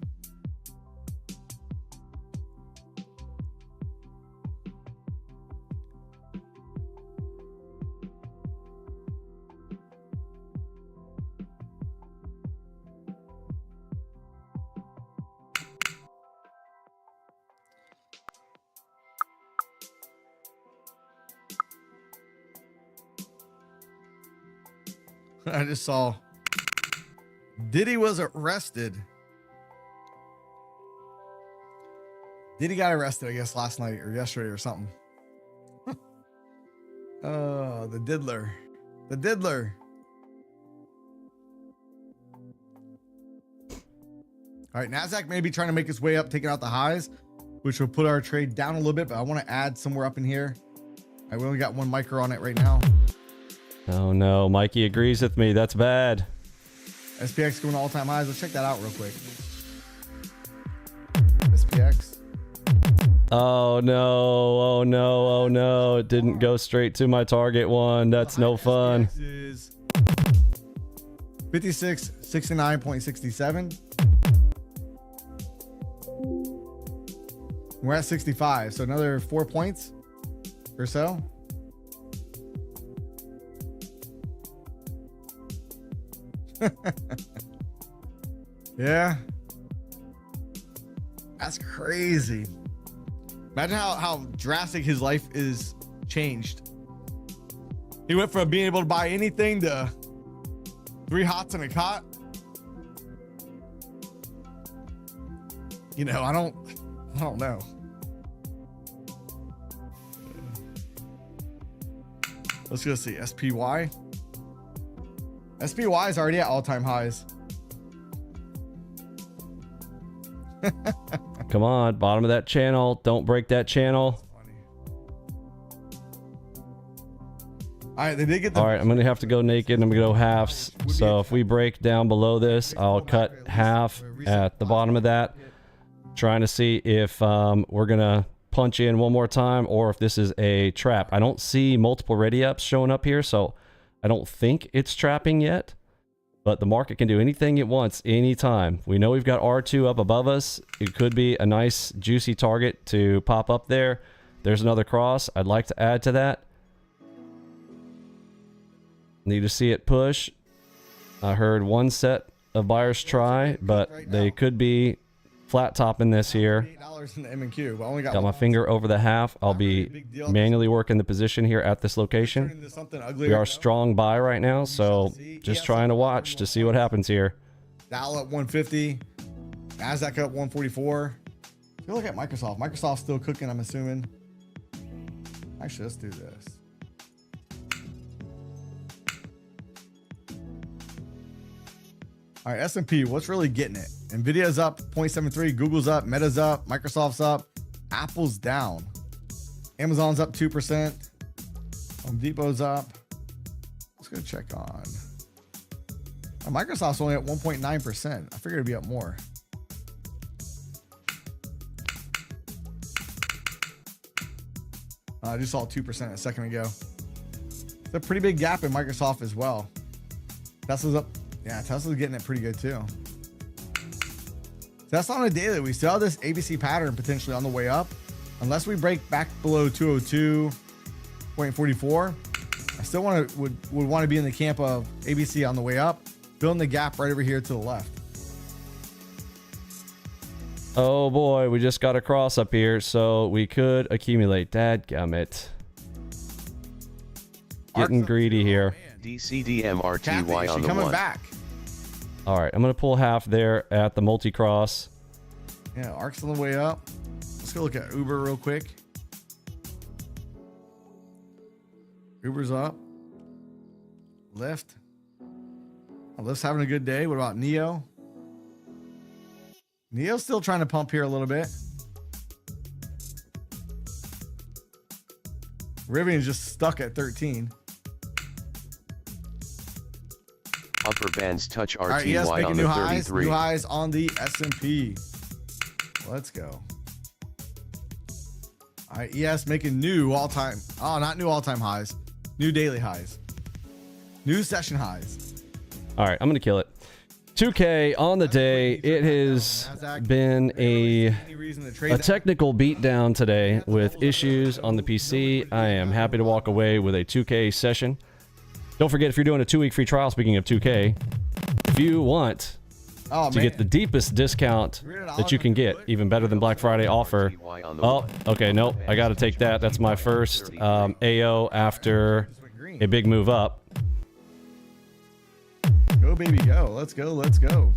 I just saw Diddy was arrested. Diddy got arrested, I guess, last night or yesterday or something. Oh, the diddler. The diddler. All right, NASDAQ may be trying to make its way up, taking out the highs, which will put our trade down a little bit, but I want to add somewhere up in here. All right, we only got 1 micro on it right now. Oh no, Mikey agrees with me. That's bad. SPX going to all-time highs. Let's check that out real quick. SPX. Oh no, oh no, oh no. It didn't go straight to my target one. That's no fun. SPX is 5669.67. We're at 65, so another 4 points or so. Yeah, that's crazy. Imagine how drastic his life is changed. He went from being able to buy anything to 3 hots and a cot. You know, I don't know. Let's go see SPY. SPY is already at all-time highs. Come on, bottom of that channel. Don't break that channel. All right, they did get the. All right, I'm gonna have to go naked. I'm gonna go halves. So if we break down below this, I'll cut half at the bottom of that. Trying to see if we're gonna punch in one more time or if this is a trap. I don't see multiple ready ups showing up here, so I don't think it's trapping yet. But the market can do anything it wants anytime. We know we've got R2 up above us. It could be a nice juicy target to pop up there. There's another cross. I'd like to add to that. Need to see it push. I heard one set of buyers try, but they could be flat top in this here. $8 in the M&Q, but I only got Got my one. finger over the half. I'll be manually working the position here at this Turn location. into something uglier. We are strong buy right now, so just trying to watch to see what happens here. Dow at 150. NASDAQ up 144. Go look at Microsoft. Microsoft's still cooking, I'm assuming. Actually, let's do this. All right, S&P, what's really getting it? Nvidia's up 0.73, Google's up, Meta's up, Microsoft's up, Apple's down. Amazon's up 2%. Home Depot's up. Let's go check on. Microsoft's only at 1.9%. I figured it'd be up more. I just saw 2% a second ago. It's a pretty big gap in Microsoft as well. Tesla's up. Yeah, Tesla's getting it pretty good too. Tesla on a daily, we still have this ABC pattern potentially on the way up. Unless we break back below 202.44, I still would want to be in the camp of ABC on the way up, filling the gap right over here to the left. Oh boy, we just got a cross up here, so we could accumulate. Dadgummit. Getting greedy here. DCDMRTY on the coming 1. back. All right, I'm going to pull half there at the multi-cross. Yeah, ARC's on the way up. Let's go look at Uber real quick. Uber's up. Lyft. Oh, Lyft's having a good day. What about Neo? Neo's still trying to pump here a little bit. Rivian is just stuck at 13. Upper bands touch All right, RTY yes, on making the new highs. 33. New highs on the S&P. Let's go. All right, yes, making new all-time. Oh, not new all-time highs. New daily highs. New session highs. All right, I'm going to kill it. 2K on the day. It has been a technical beatdown today with issues on the PC. I am happy to walk away with a 2K session. Don't forget, if you're doing a 2-week free trial, speaking of 2K, if you want to get the deepest discount that you can get, even better than Black Friday offer. Oh, okay, nope. I got to take that. That's my first AO after a big move up. Go, baby, go. Let's go. Let's go.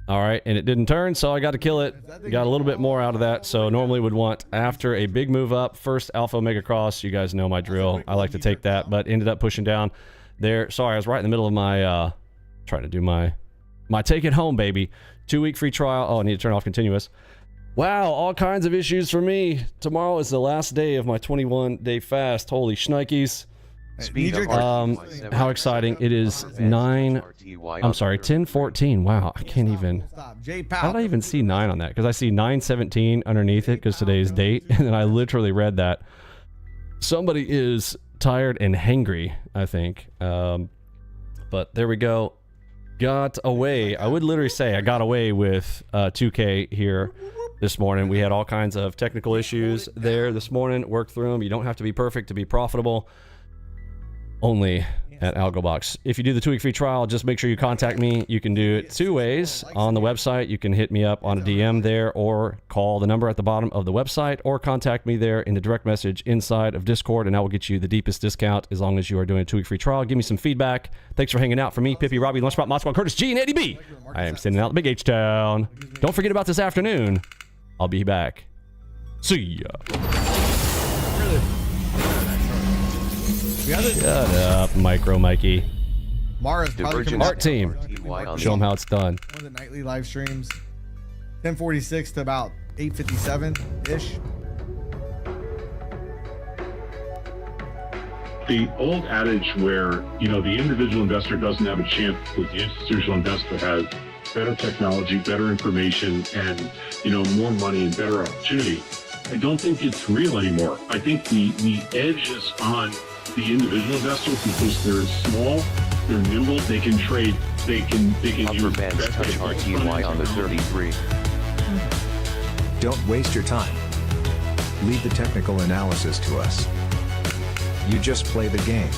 All right, and it didn't turn, so I got to kill it. Got a little bit more out of that. So normally would want after a big move up, first alpha omega cross. You guys know my drill. I like to take that, but ended up pushing down there. Sorry, I was right in the middle of my trying to do my take it home, baby. 2-week free trial. Oh, I need to turn off continuous. Wow, all kinds of issues for me. Tomorrow is the last day of my 21-day fast. Holy shnikes. How exciting. It is 10:14. Wow, I can't even. How did I even see 9 on that? Because I see 9:17 underneath it because today's date, and then I literally read that. Somebody is tired and hangry, I think. But there we go. Got away. I would literally say I got away with 2K here this morning. We had all kinds of technical issues there this morning. Worked through them. You don't have to be perfect to be profitable. Only at ALGOBOX. If you do the 2-week free trial, just make sure you contact me. You can do it 2 ways on the website. You can hit me up on a DM there, or call the number at the bottom of the website, or contact me there in the direct message inside of Discord, and I will get you the deepest discount as long as you are doing a 2-week free trial. Give me some feedback. Thanks for hanging out. For me, Pippi, Robbie, Lunchbot, Mod Squad, Curtis G, and Eddie B. I am sending out the Big H-Town. Don't forget about this afternoon. I'll be back. See ya. Shut up, Micro Mikey. Mara's probably coming Art team. Show them how it's done. One of the nightly live streams. 10:46 to about 8:57-ish. The old adage where, the individual investor doesn't have a chance, but the institutional investor has better technology, better information, and, more money and better opportunity. I don't think it's real anymore. I think the edge is on the individual investor because they're small, they're nimble, they can trade, they can Upper bands touch RTY on the 33. Don't waste your time. Leave the technical analysis to us. You just play the game.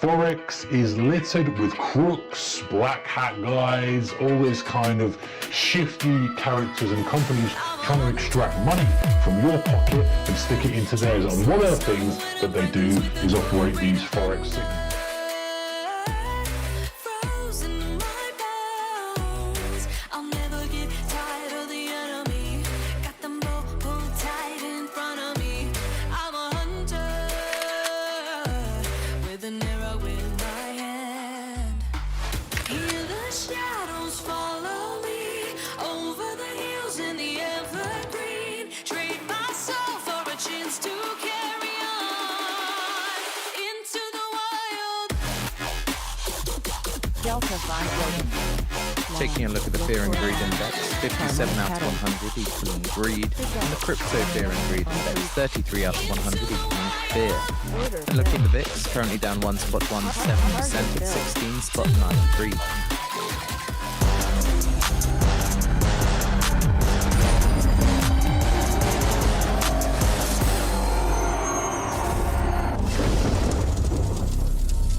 Forex is littered with crooks, black hat guys, all this kind of shifty characters and companies trying to extract money from your pocket and stick it into theirs. And one of the things that they do is operate these Forex signals. Taking a look at the Fear and Greed Index, 57 out of 100 equaling greed, and the Crypto Fear and Greed Index, 33 out of 100 equaling fear. And looking at the VIX, currently down 1.17% at 16.9 greed.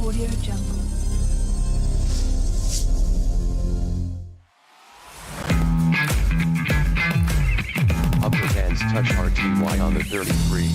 Audio Jungle. Upper bands touch RTY on the 33.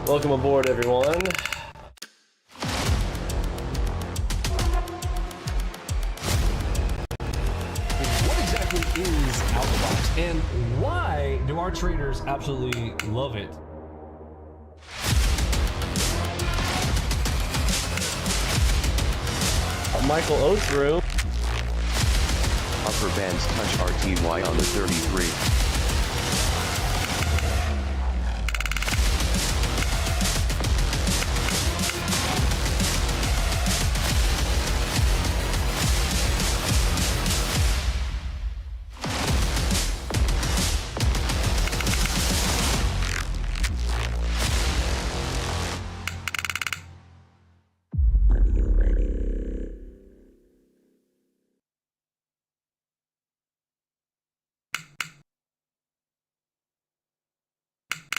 Welcome aboard, everyone. What exactly is ALGOBOX, and why do our traders absolutely love it? Michael Othrew. Upper bands touch RTY on the 33.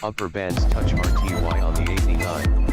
Upper bands touch RTY on the 89.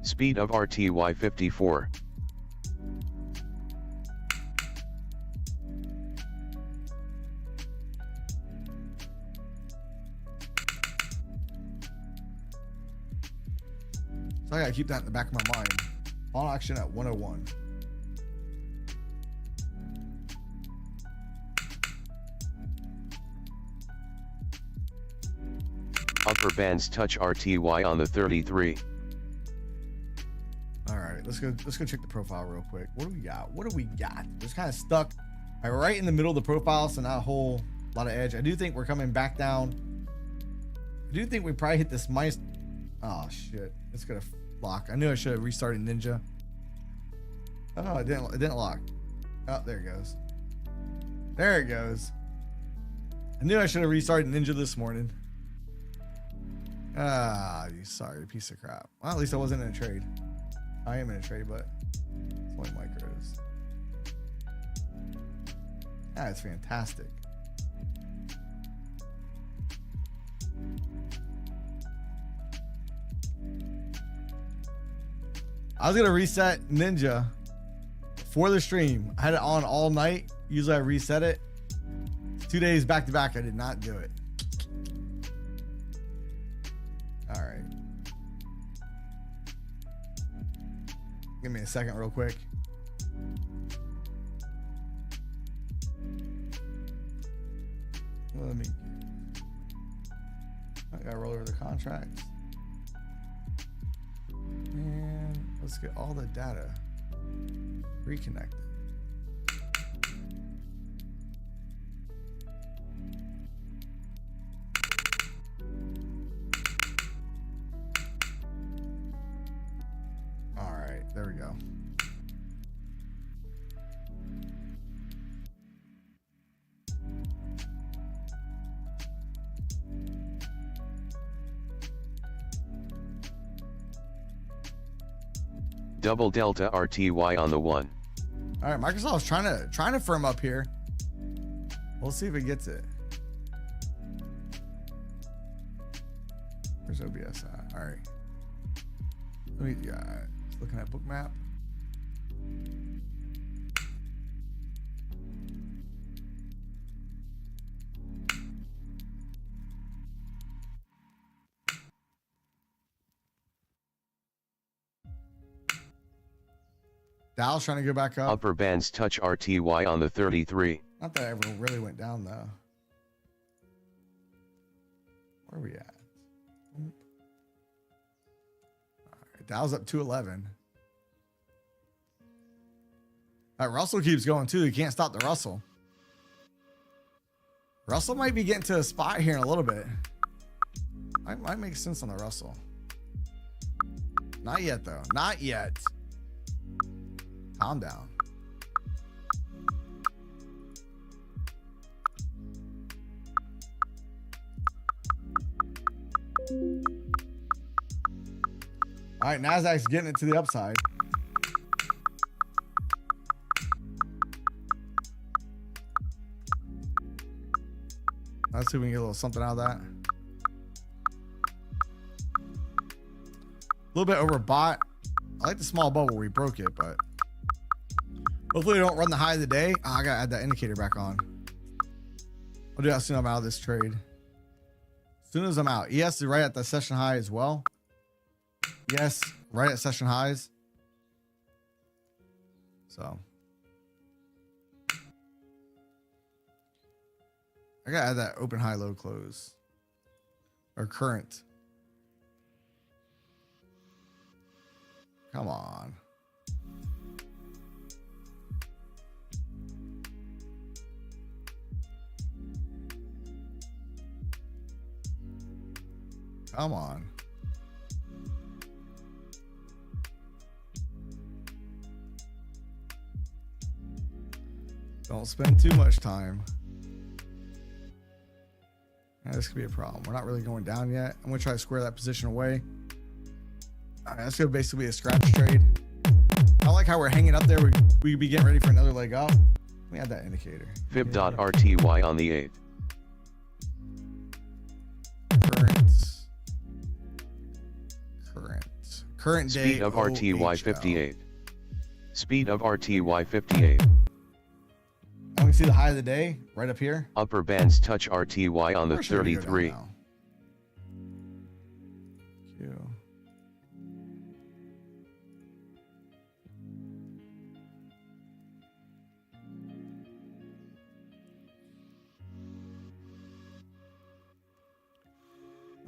Speed of RTY 54. So I gotta keep that in the back of my mind. Final action at 101. Upper bands touch RTY on the 33. All right, let's go check the profile real quick. What do we got? What do we got? Just kind of stuck right in the middle of the profile, so not a whole lot of edge. I do think we're coming back down. I do think we probably hit this minus. Oh shit, it's gonna lock. I knew I should have restarted Ninja. Oh, it didn't lock. Oh, there it goes. There it goes. I knew I should have restarted Ninja this morning. Ah, you sorry piece of crap. Well, at least I wasn't in a trade. I am in a trade, but it's only micros. That's fantastic. I was gonna reset Ninja for the stream. I had it on all night. Usually I reset it. 2 days back to back, I did not do it. All right. Give me a second real quick. Let me. I gotta roll over the contracts. And let's get all the data reconnected. All right, there we go. Double delta RTY on the 1. All right, Microsoft's trying to firm up here. We'll see if it gets it. Where's OBS at? All right. Let me looking at bookmap. Dow's trying to go back up. Upper bands touch RTY on the 33. Not that it ever really went down though. Where are we at? All right, Dow's up 211. All right, Russell keeps going too. You can't stop the Russell. Russell might be getting to a spot here in a little bit. Might make sense on the Russell. Not yet though. Not yet. Calm down. All right, Nasdaq's getting it to the upside. Let's see if we can get a little something out of that. A little bit overbought. I like the small bubble where we broke it, but hopefully we don't run the high of the day. Oh, I gotta add that indicator back on. I'll do that as soon as I'm out of this trade. As soon as I'm out. ES is right at the session high as well. Yes, right at session highs. So I gotta add that open high low close. Or current. Come on. Come on. Don't spend too much time. Yeah, this could be a problem. We're not really going down yet. I'm going to try to square that position away. All right, that's going to basically be a scratch trade. I like how we're hanging up there. We could be getting ready for another leg up. Let me add that indicator. Fib.RTY on the 8th. Current day. Speed of RTY OHL. 58. Speed of RTY 58. I can see the high of the day right up here. Upper bands touch RTY on the Where should we go 33. down now? Q.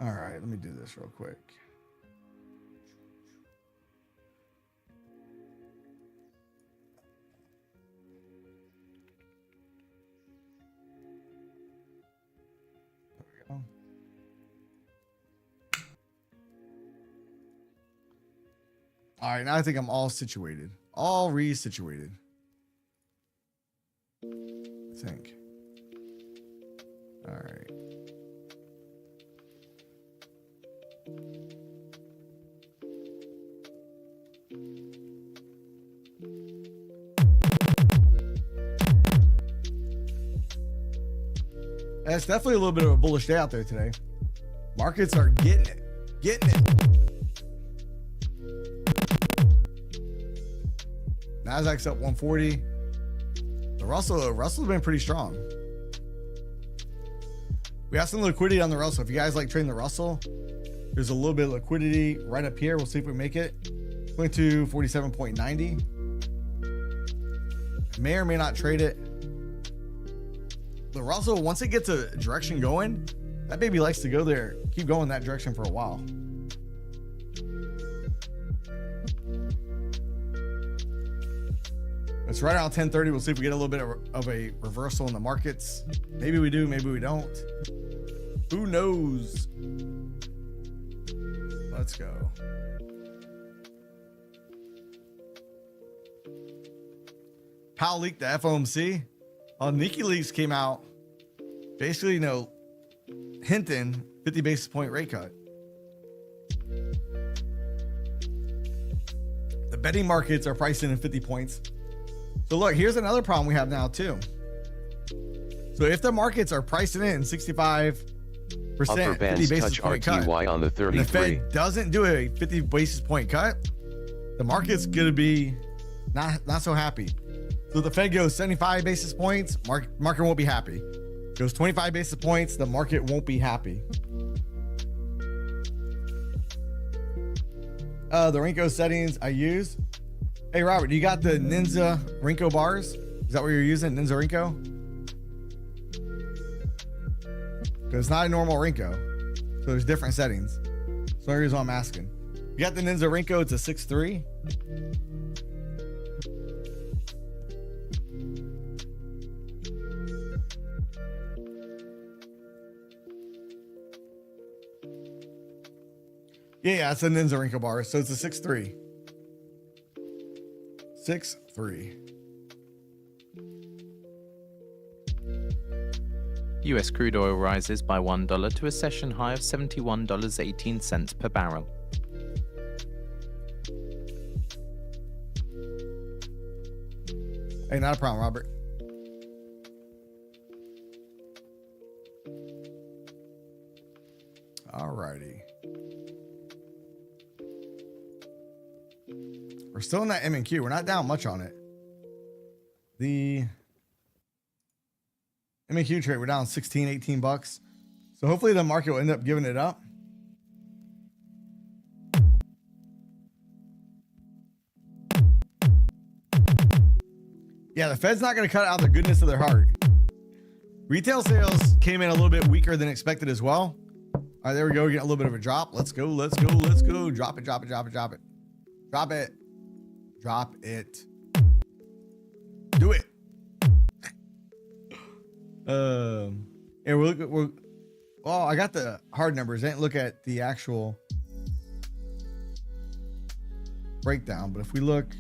All right, let me do this real quick. There we go. All right, now I think I'm all situated. All resituated. I think. All right. It's definitely a little bit of a bullish day out there today. Markets are getting it. Getting it. Nasdaq's up 140. The Russell's been pretty strong. We have some liquidity on the Russell. If you guys like trading the Russell, there's a little bit of liquidity right up here. We'll see if we make it. Went to 47.90. May or may not trade it. The Russell, once it gets a direction going, that baby likes to go there. Keep going that direction for a while. It's right around 10:30. We'll see if we get a little bit of a reversal in the markets. Maybe we do, maybe we don't. Who knows? Let's go. Powell leaked the FOMC. Nikki leaks came out, basically, hinting 50 basis point rate cut. The betting markets are pricing in 50 points. So look, here's another problem we have now too. So if the markets are pricing in 65%, 50 basis point cut, on the 33. and the Fed doesn't do a 50 basis point cut, the market's gonna be not so happy. So the Fed goes 75 basis points, market won't be happy. Goes 25 basis points, the market won't be happy. The Renko settings I use. Hey Robert, you got the Ninja Renko bars? Is that what you're using, Ninja Renko? Because it's not a normal Renko, so there's different settings. That's the only reason I'm asking. You got the Ninja Renko, it's a 6.3. Yeah, it's a Ninja Renko bar, so it's a 6.3. 6.3. US crude oil rises by $1 to a session high of $71.18 per barrel. Hey, not a problem, Robert. Alrighty. We're still in that M&Q. We're not down much on it. The M&Q trade, we're down 16, 18 bucks. So hopefully the market will end up giving it up. Yeah, the Fed's not going to cut out the goodness of their heart. Retail sales came in a little bit weaker than expected as well. All right, there we go. Getting a little bit of a drop. Let's go. Let's go. Let's go. Drop it. Drop it. Drop it. Drop it. Drop it. Drop it. Do it. Yeah, we're oh, I got the hard numbers. I didn't look at the actual breakdown, but if we look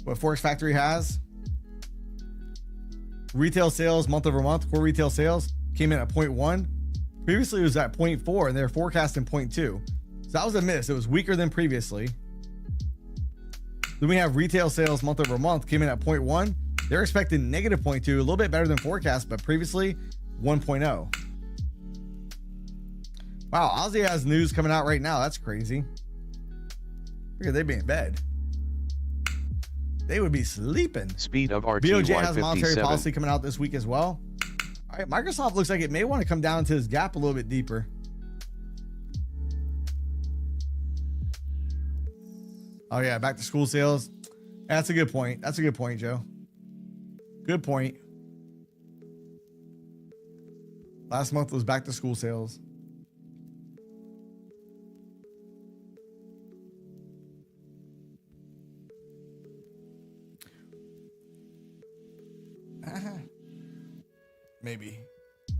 what Forex Factory has, retail sales month over month, core retail sales came in at 0.1. Previously it was at 0.4 and they're forecasting 0.2. So that was a miss. It was weaker than previously. Then we have retail sales month over month came in at 0.1. They're expecting negative 0.2, a little bit better than forecast, but previously 1.0. Wow, Aussie has news coming out right now. That's crazy. Figure they'd be in bed. They would be sleeping. Speed of BOJ has monetary RTY57. policy coming out this week as well. All right, Microsoft looks like it may want to come down to this gap a little bit deeper. Oh yeah, back to school sales. That's a good point. That's a good point, Joe. Good point. Last month was back to school sales. Maybe. So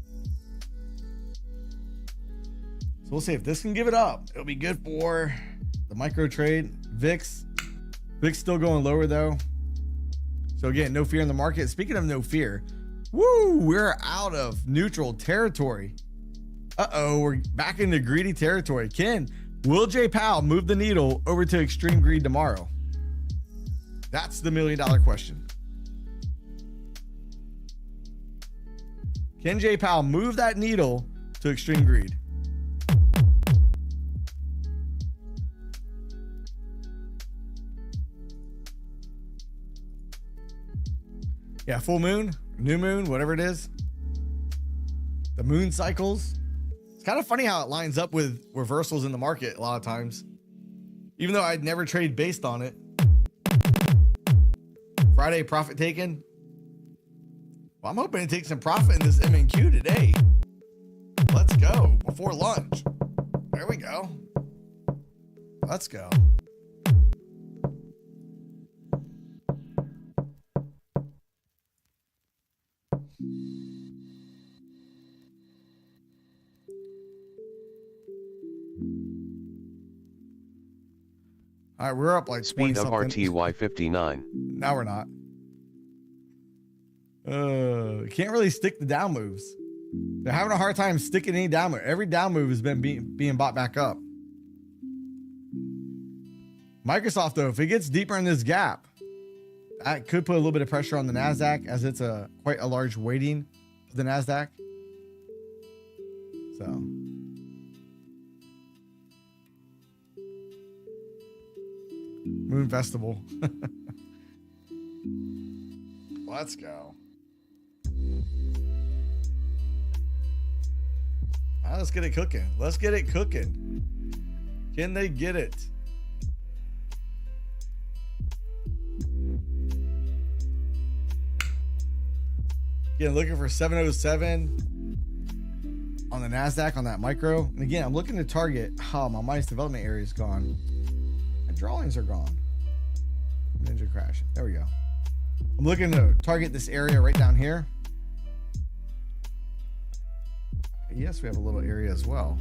we'll see if this can give it up. It'll be good for the micro trade. VIX. VIX still going lower though. So again, no fear in the market. Speaking of no fear, woo, we're out of neutral territory. Uh-oh, we're back into greedy territory. Ken, will Jay Powell move the needle over to extreme greed tomorrow? That's the $1 million question. Can Jay Powell move that needle to extreme greed? Yeah, full moon, new moon, whatever it is. The moon cycles. It's kind of funny how it lines up with reversals in the market a lot of times. Even though I'd never trade based on it. Friday profit taken. Well, I'm hoping to take some profit in this M&Q today. Let's go before lunch. There we go. Let's go. All right, we're up like Speed of 20 something. RTY59. Now we're not. Can't really stick the down moves. They're having a hard time sticking any down move. Every down move has been being bought back up. Microsoft, though, if it gets deeper in this gap, that could put a little bit of pressure on the NASDAQ, as it's quite a large weighting of the NASDAQ. So. Moon Festival. Let's go. All right, let's get it cooking. Let's get it cooking. Can they get it? Again, looking for 707 on the NASDAQ on that micro. And again, I'm looking to target. Oh, my minus development area is gone. My drawings are gone. Ninja crash. There we go. I'm looking to target this area right down here. Yes, we have a little area as well.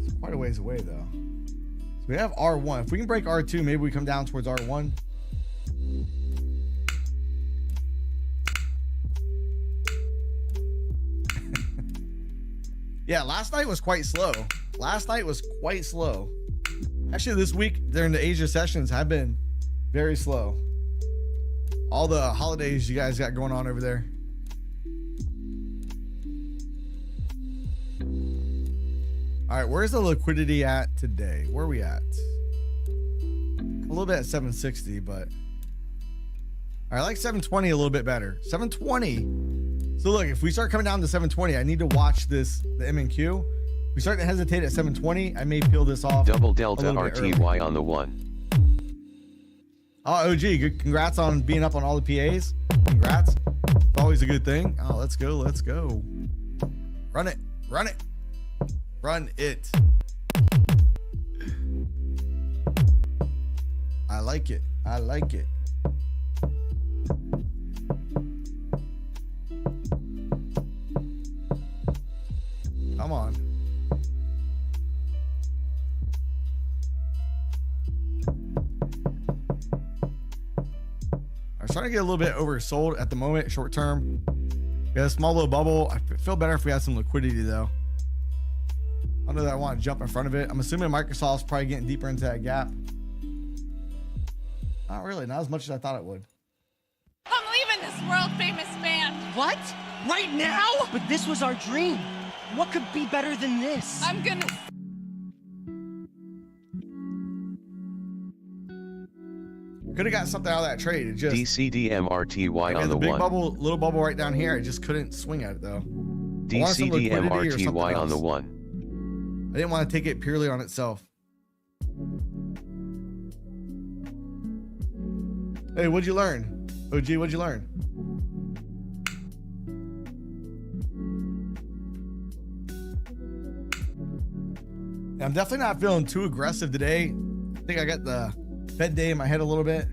It's quite a ways away though. So we have R1. If we can break R2, maybe we come down towards R1. Yeah, last night was quite slow. Last night was quite slow. Actually, this week during the Asia sessions have been very slow. All the holidays you guys got going on over there. All right, where's the liquidity at today? Where are we at? A little bit at 760, but I like 720 a little bit better. 720. So look, if we start coming down to 720, I need to watch this, the M&Q. If we start to hesitate at 720, I may peel this off. Double delta RTY on the one. Oh, OG, good. Congrats on being up on all the PAs. Congrats. It's always a good thing. Oh, let's go. Let's go. Run it. Run it. Run it. I like it. I like it. Come on. I'm starting to get a little bit oversold at the moment, short term. We got a small little bubble. I feel better if we had some liquidity though. I know that I want to jump in front of it. I'm assuming Microsoft's probably getting deeper into that gap. Not really, not as much as I thought it would. I'm leaving this world famous band. What? Right now? But this was our dream. What could be better than this? I'm gonna Could have got something out of that trade. It just DCDMRTY on the the big 1. bubble, little bubble right down here. I just couldn't swing at it though. DCDMRTY on the 1. I didn't want to take it purely on itself. Hey, what'd you learn? OG, what'd you learn? I'm definitely not feeling too aggressive today. I think I got the Fed day in my head a little bit.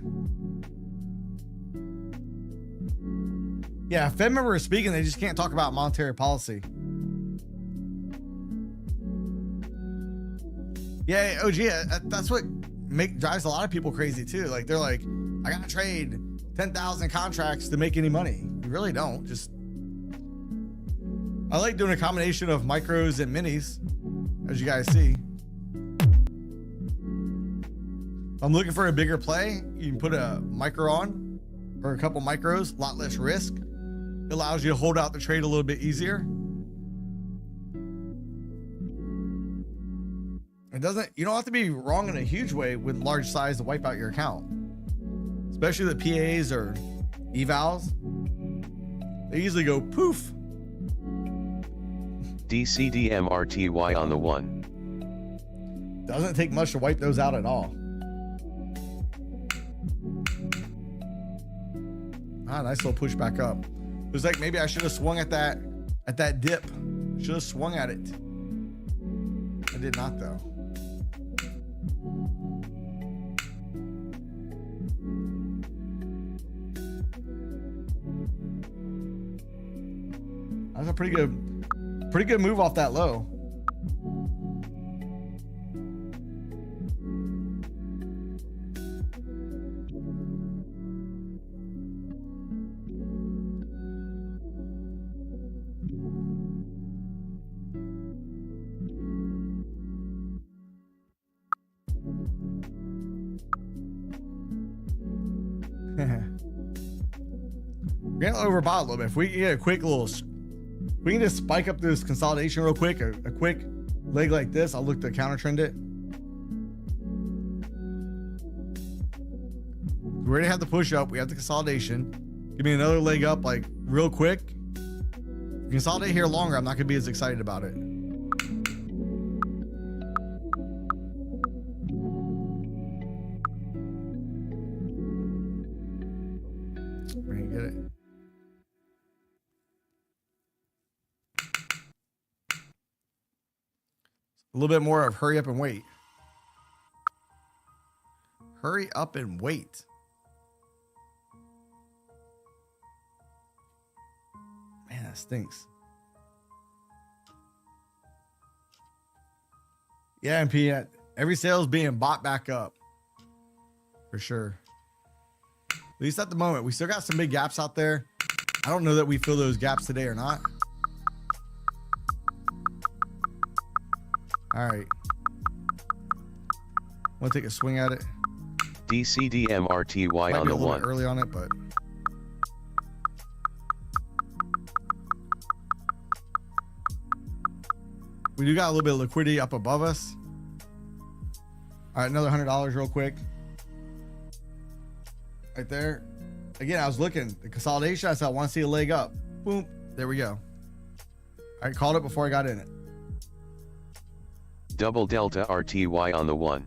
Yeah, Fed member is speaking. They just can't talk about monetary policy. Yeah, OG, that's what drives a lot of people crazy too. Like they're like, I gotta trade 10,000 contracts to make any money. You really don't. Just I like doing a combination of micros and minis, as you guys see. If I'm looking for a bigger play, you can put a micro on or a couple micros, a lot less risk. It allows you to hold out the trade a little bit easier. It doesn't, you don't have to be wrong in a huge way with large size to wipe out your account. Especially the PAs or evals. They usually go poof. DCDMRTY on the 1. Doesn't take much to wipe those out at all. Ah, nice little push back up. It was like maybe I should have swung at that dip. Should have swung at it. I did not though. That's a pretty good move off that low. We're getting overbought a little bit. If we get a quick little, we can just spike up this consolidation real quick. A quick leg like this. I'll look to counter trend it. We already have the push up. We have the consolidation. Give me another leg up like real quick. If we consolidate here longer, I'm not going to be as excited about it. We're going to get it. A little bit more of hurry up and wait. Hurry up and wait. Man, that stinks. Yeah, MP, every sale is being bought back up. For sure. At least at the moment. We still got some big gaps out there. I don't know that we fill those gaps today or not. All right. Want to take a swing at it? DCDMRTY on the 1. Early on it, but we do got a little bit of liquidity up above us. All right, another $100 real quick. Right there. Again, I was looking the consolidation. I said I want to see a leg up. Boom. There we go. I called it before I got in it. Double Delta RTY on the 1.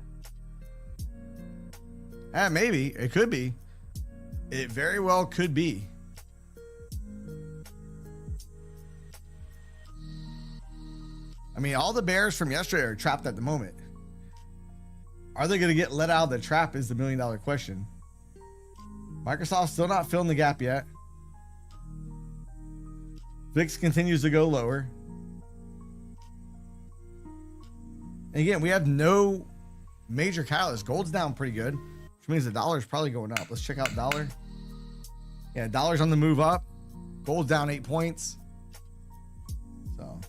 Maybe it could be. It very well could be. I mean, all the bears from yesterday are trapped at the moment. Are they going to get let out of the trap is the $1 million question. Microsoft's still not filling the gap yet. VIX continues to go lower. And again, we have no major catalyst. Gold's down pretty good, which means the dollar is probably going up. Let's check out dollar. Yeah, dollar's on the move up. Gold's down 8 points. So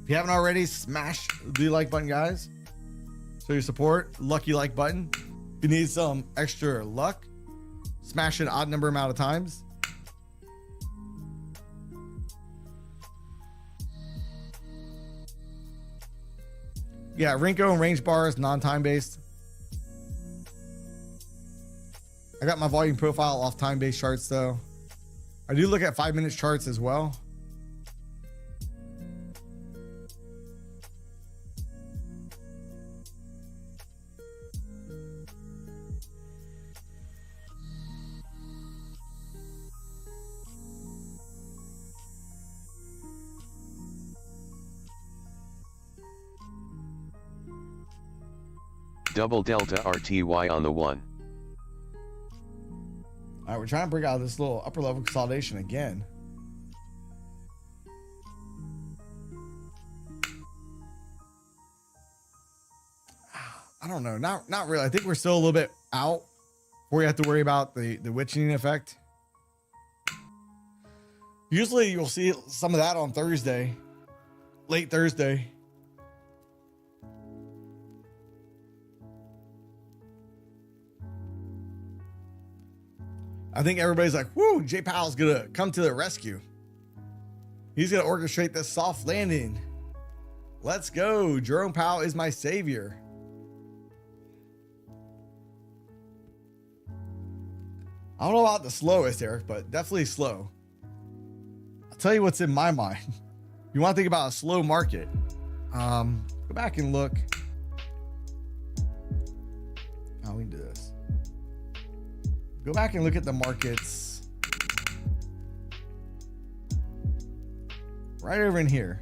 if you haven't already, smash the like button, guys. Show your support. Lucky like button. If you need some extra luck, smash it an odd number amount of times. Yeah, Rinko and range bars, non-time based. I got my volume profile off time-based charts though. I do look at 5-minute charts as well. Double delta RTY on the 1. All right, we're trying to break out of this little upper level consolidation again. I don't know, not really. I think we're still a little bit out before we have to worry about the witching effect. Usually you'll see some of that on Thursday, late Thursday. I think everybody's like, whoo, Jay Powell's gonna come to the rescue. He's gonna orchestrate this soft landing. Let's go. Jerome Powell is my savior. I don't know about the slowest, Eric, but definitely slow. I'll tell you what's in my mind. You want to think about a slow market. Go back and look. Oh, we can do this. Go back and look at the markets right over in here.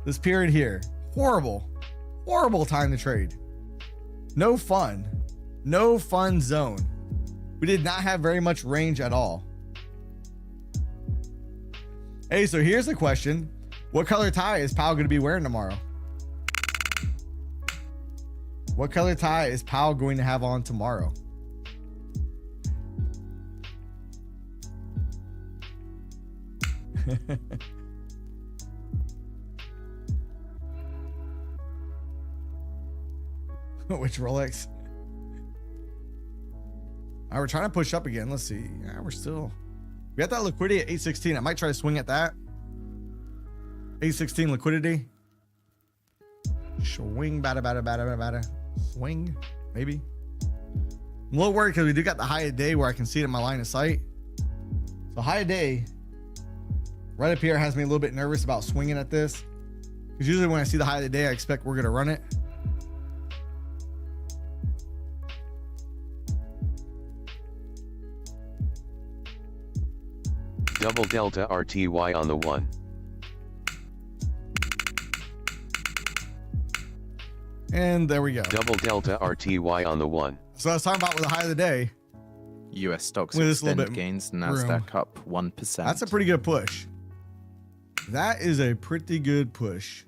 This period here, horrible time to trade. No fun zone. We did not have very much range at all. Hey, so here's the question. What color tie is Powell going to be wearing tomorrow? What color tie is Powell going to have on tomorrow? Which Rolex? All right, we're trying to push up again. Let's see. Yeah, we got that liquidity at 816. I might try to swing at that. 816 liquidity. Swing, bada. Swing, maybe. I'm a little worried because we do got the high of day where I can see it in my line of sight. So high of day right up here has me a little bit nervous about swinging at this, because usually when I see the high of the day, I expect we're going to run it. Double delta RTY on the 1. And there we go. Double delta RTY on the 1. So I was talking about with the high of the day. US stocks With this extend little bit gains, room. Nasdaq up 1%. That's a pretty good push. That is a pretty good push.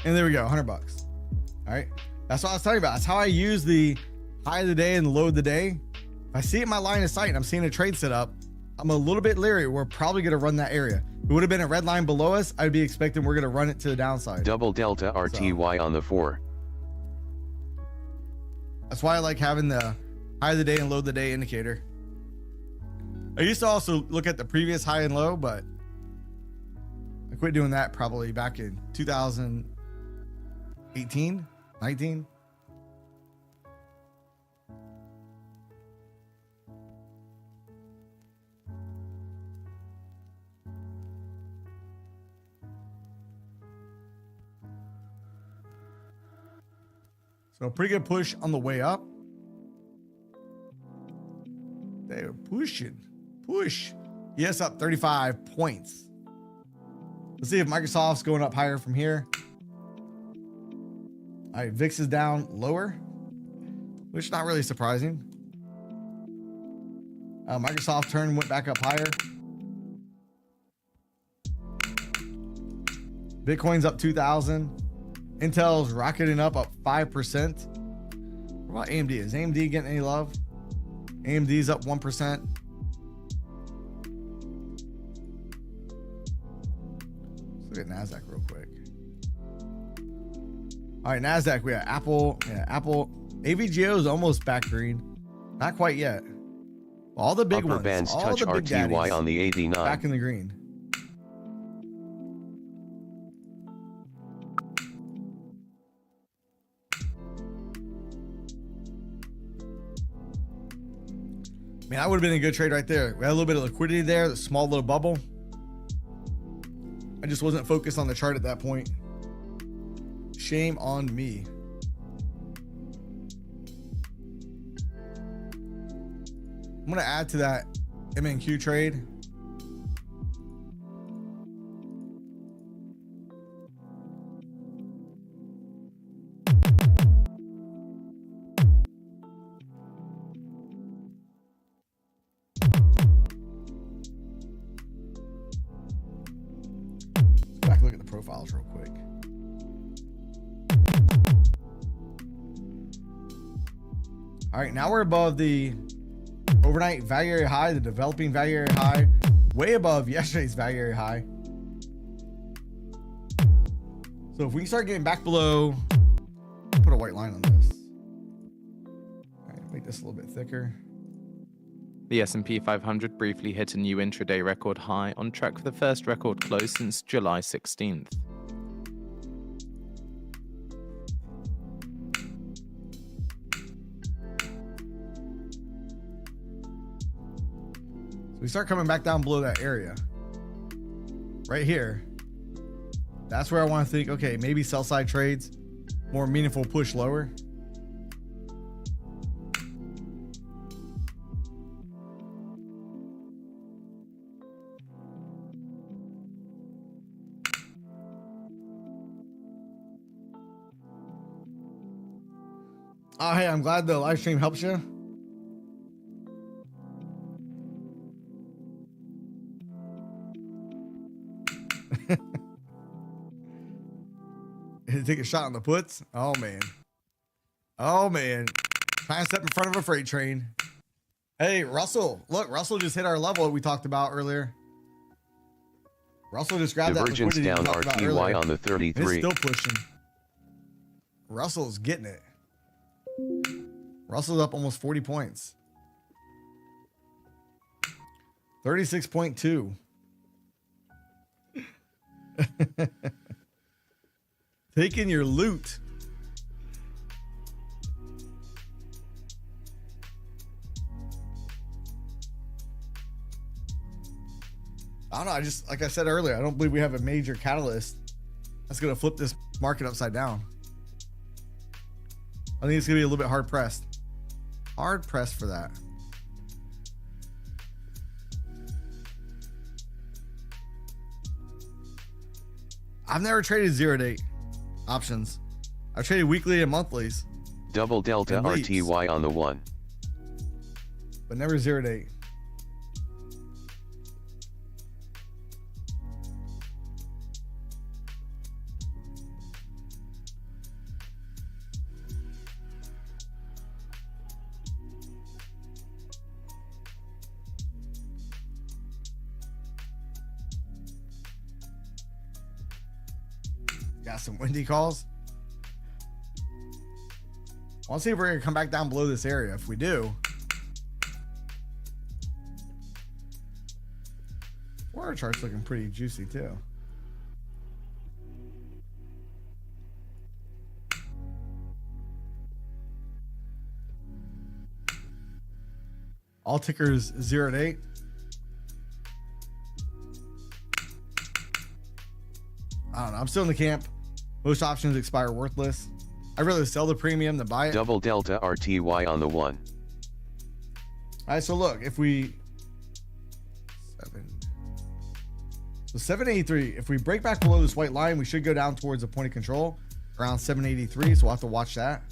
And there we go, $100. All right. That's what I was talking about. That's how I use the high of the day and the low of the day. If I see it in my line of sight and I'm seeing a trade set up, I'm a little bit leery. We're probably going to run that area. If it would have been a red line below us, I'd be expecting we're going to run it to the downside. Double delta RTY on the 4. That's why I like having the high of the day and low of the day indicator. I used to also look at the previous high and low, but I quit doing that probably back in 2018, 19. So pretty good push on the way up. They're pushing. Push. Yes, up 35 points. Let's see if Microsoft's going up higher from here. All right, VIX is down lower, which is not really surprising. Microsoft turn went back up higher. Bitcoin's up 2,000. Intel's rocketing up 5%. What about AMD? Is AMD getting any love? AMD's up 1%. Let's look at NASDAQ real quick. All right, NASDAQ, we got Apple. Yeah, Apple. AVGO is almost back green. Not quite yet. All the big Upper ones. bands All touch the big RTY daddies on the 89. back in the green. Man, that would have been a good trade right there. We had a little bit of liquidity there, the small little bubble. I just wasn't focused on the chart at that point. Shame on me. I'm going to add to that MNQ trade. Look at the profiles real quick. All right, now we're above the overnight value area high, the developing value area high, way above yesterday's value area high. So if we can start getting back below, put a white line on this. All right, make this a little bit thicker. The S&P 500 briefly hit a new intraday record high, on track for the first record close since July 16th. So we start coming back down below that area. Right here. That's where I want to think, okay, maybe sell side trades, more meaningful push lower. Oh, hey, I'm glad the live stream helps you. Take a shot on the puts. Oh, man. Oh, man. Trying to step in front of a freight train. Hey, Russell. Look, Russell just hit our level we talked about earlier. Russell just grabbed Divergence that liquidity down RTY on the 33. It's still pushing. Russell's getting it. Russell's up almost 40 points. 36.2. Taking your loot. I don't know. I just, like I said earlier, I don't believe we have a major catalyst that's going to flip this market upside down. I think it's going to be a little bit hard pressed. Hard pressed for that. I've never traded 0-8 options. I've traded weekly and monthlies. Double delta RTY on the 1. But never 0-8. Got some windy calls. I want to see if we're going to come back down below this area. If we do, our chart's looking pretty juicy too. All tickers 0-8. I don't know. I'm still in the camp. Most options expire worthless. I'd rather sell the premium than buy it. Double delta RTY on the 1. All right, so look, if we 783, if we break back below this white line, we should go down towards the point of control around 783. So we'll have to watch that.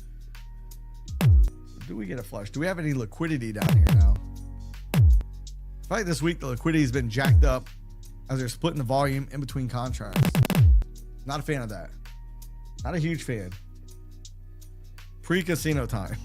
Do we get a flush? Do we have any liquidity down here now? I feel like this week the liquidity has been jacked up as they're splitting the volume in between contracts. Not a fan of that. Not a huge fan. Pre-casino time.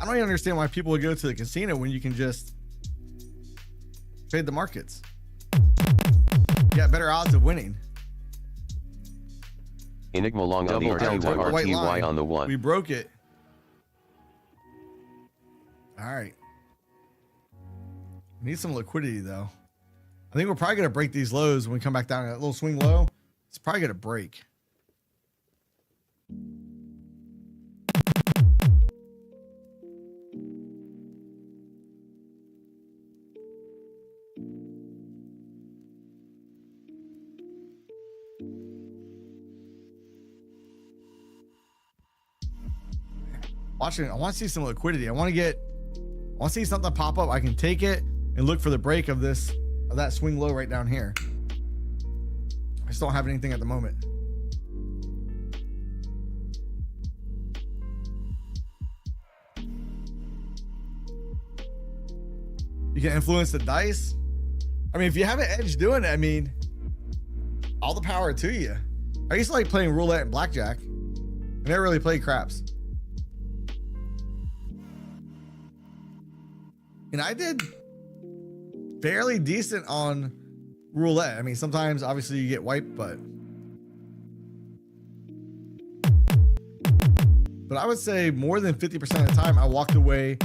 I don't even understand why people would go to the casino when you can just trade the markets. You got better odds of winning. Enigma long on the RTY on the 1. We broke it. All All right. Need some liquidity though. I think we're probably going to break these lows when we come back down. That little swing low, it's probably going to break. Watching, I want to see some liquidity. I want to see something pop up. I can take it and look for the break of that swing low right down here. I just don't have anything at the moment. You can influence the dice. I mean, if you have an edge doing it, I mean, all the power to you. I used to like playing roulette and blackjack. I never really played craps. And I did fairly decent on roulette. I mean, sometimes obviously you get wiped, but I would say more than 50% of the time I walked away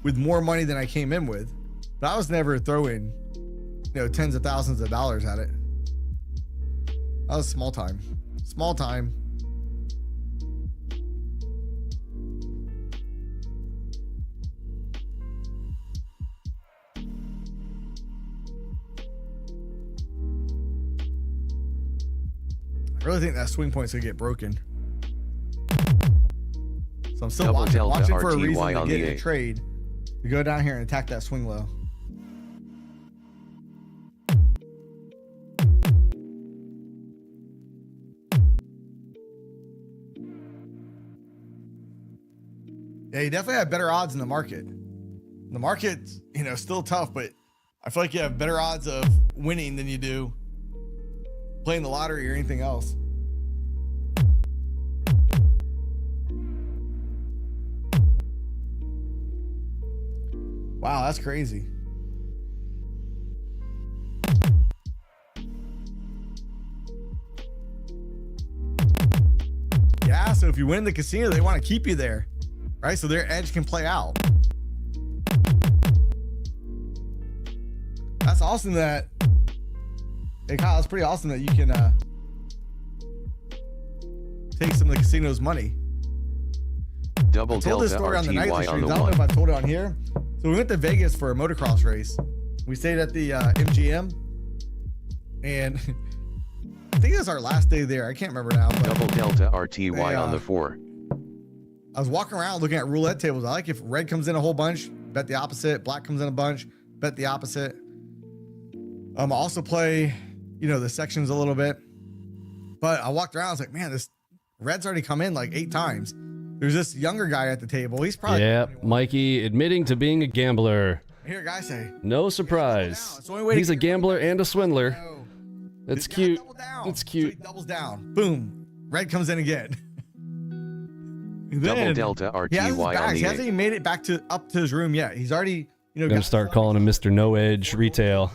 with more money than I came in with. But I was never throwing, tens of thousands of dollars at it. That was small time. Small time. I really think that swing point's gonna get broken. So I'm still watching for a reason to get in a trade to go down here and attack that swing low. Yeah, you definitely have better odds in the market. The market's, still tough, but I feel like you have better odds of winning than you do playing the lottery or anything else. Wow, that's crazy. Yeah, so if you win the casino, they want to keep you there, right? So their edge can play out. That's awesome that, hey Kyle, it's pretty awesome that you can take some of the casino's money. Double I told this story on the nightly streams. I don't know if I told it on here. So we went to Vegas for a motocross race. We stayed at the MGM, and I think it was our last day there. I can't remember now. Double Delta RTY on the 4. I was walking around looking at roulette tables. I like if red comes in a whole bunch, bet the opposite. Black comes in a bunch, bet the opposite. I also play, the sections a little bit. But I walked around. I was like, man, this red's already come in like 8 times. There's this younger guy at the table. He's probably Mikey admitting to being a gambler. I hear a guy say, no surprise. He's a gambler and a swindler. That's cute. It's cute. So he doubles down. Boom. Red comes in again. Double Delta RTY on the He hasn't even made it back up to his room yet. He's already, gonna start calling him Mr. No Edge Retail.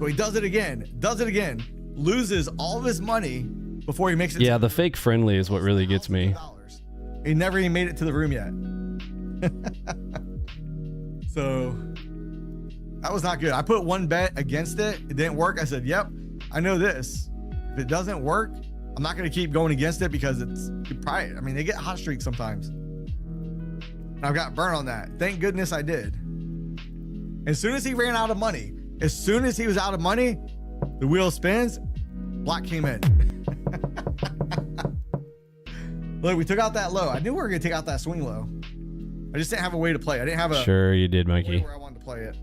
So he does it again. Loses all of his money before he makes it. Yeah, the fake friendly is what really gets me. He never even made it to the room yet. So that was not good. I put one bet against it. It didn't work. I said, yep, I know this. If it doesn't work, I'm not going to keep going against it because they get hot streaks sometimes. And I've got burnt on that. Thank goodness I did. As soon as he ran out of money, as soon as he was out of money, the wheel spins, black came in. Look, we took out that low. I knew we were going to take out that swing low. I just didn't have a way to play. I didn't have a Sure you did, Mikey. where I wanted to play it.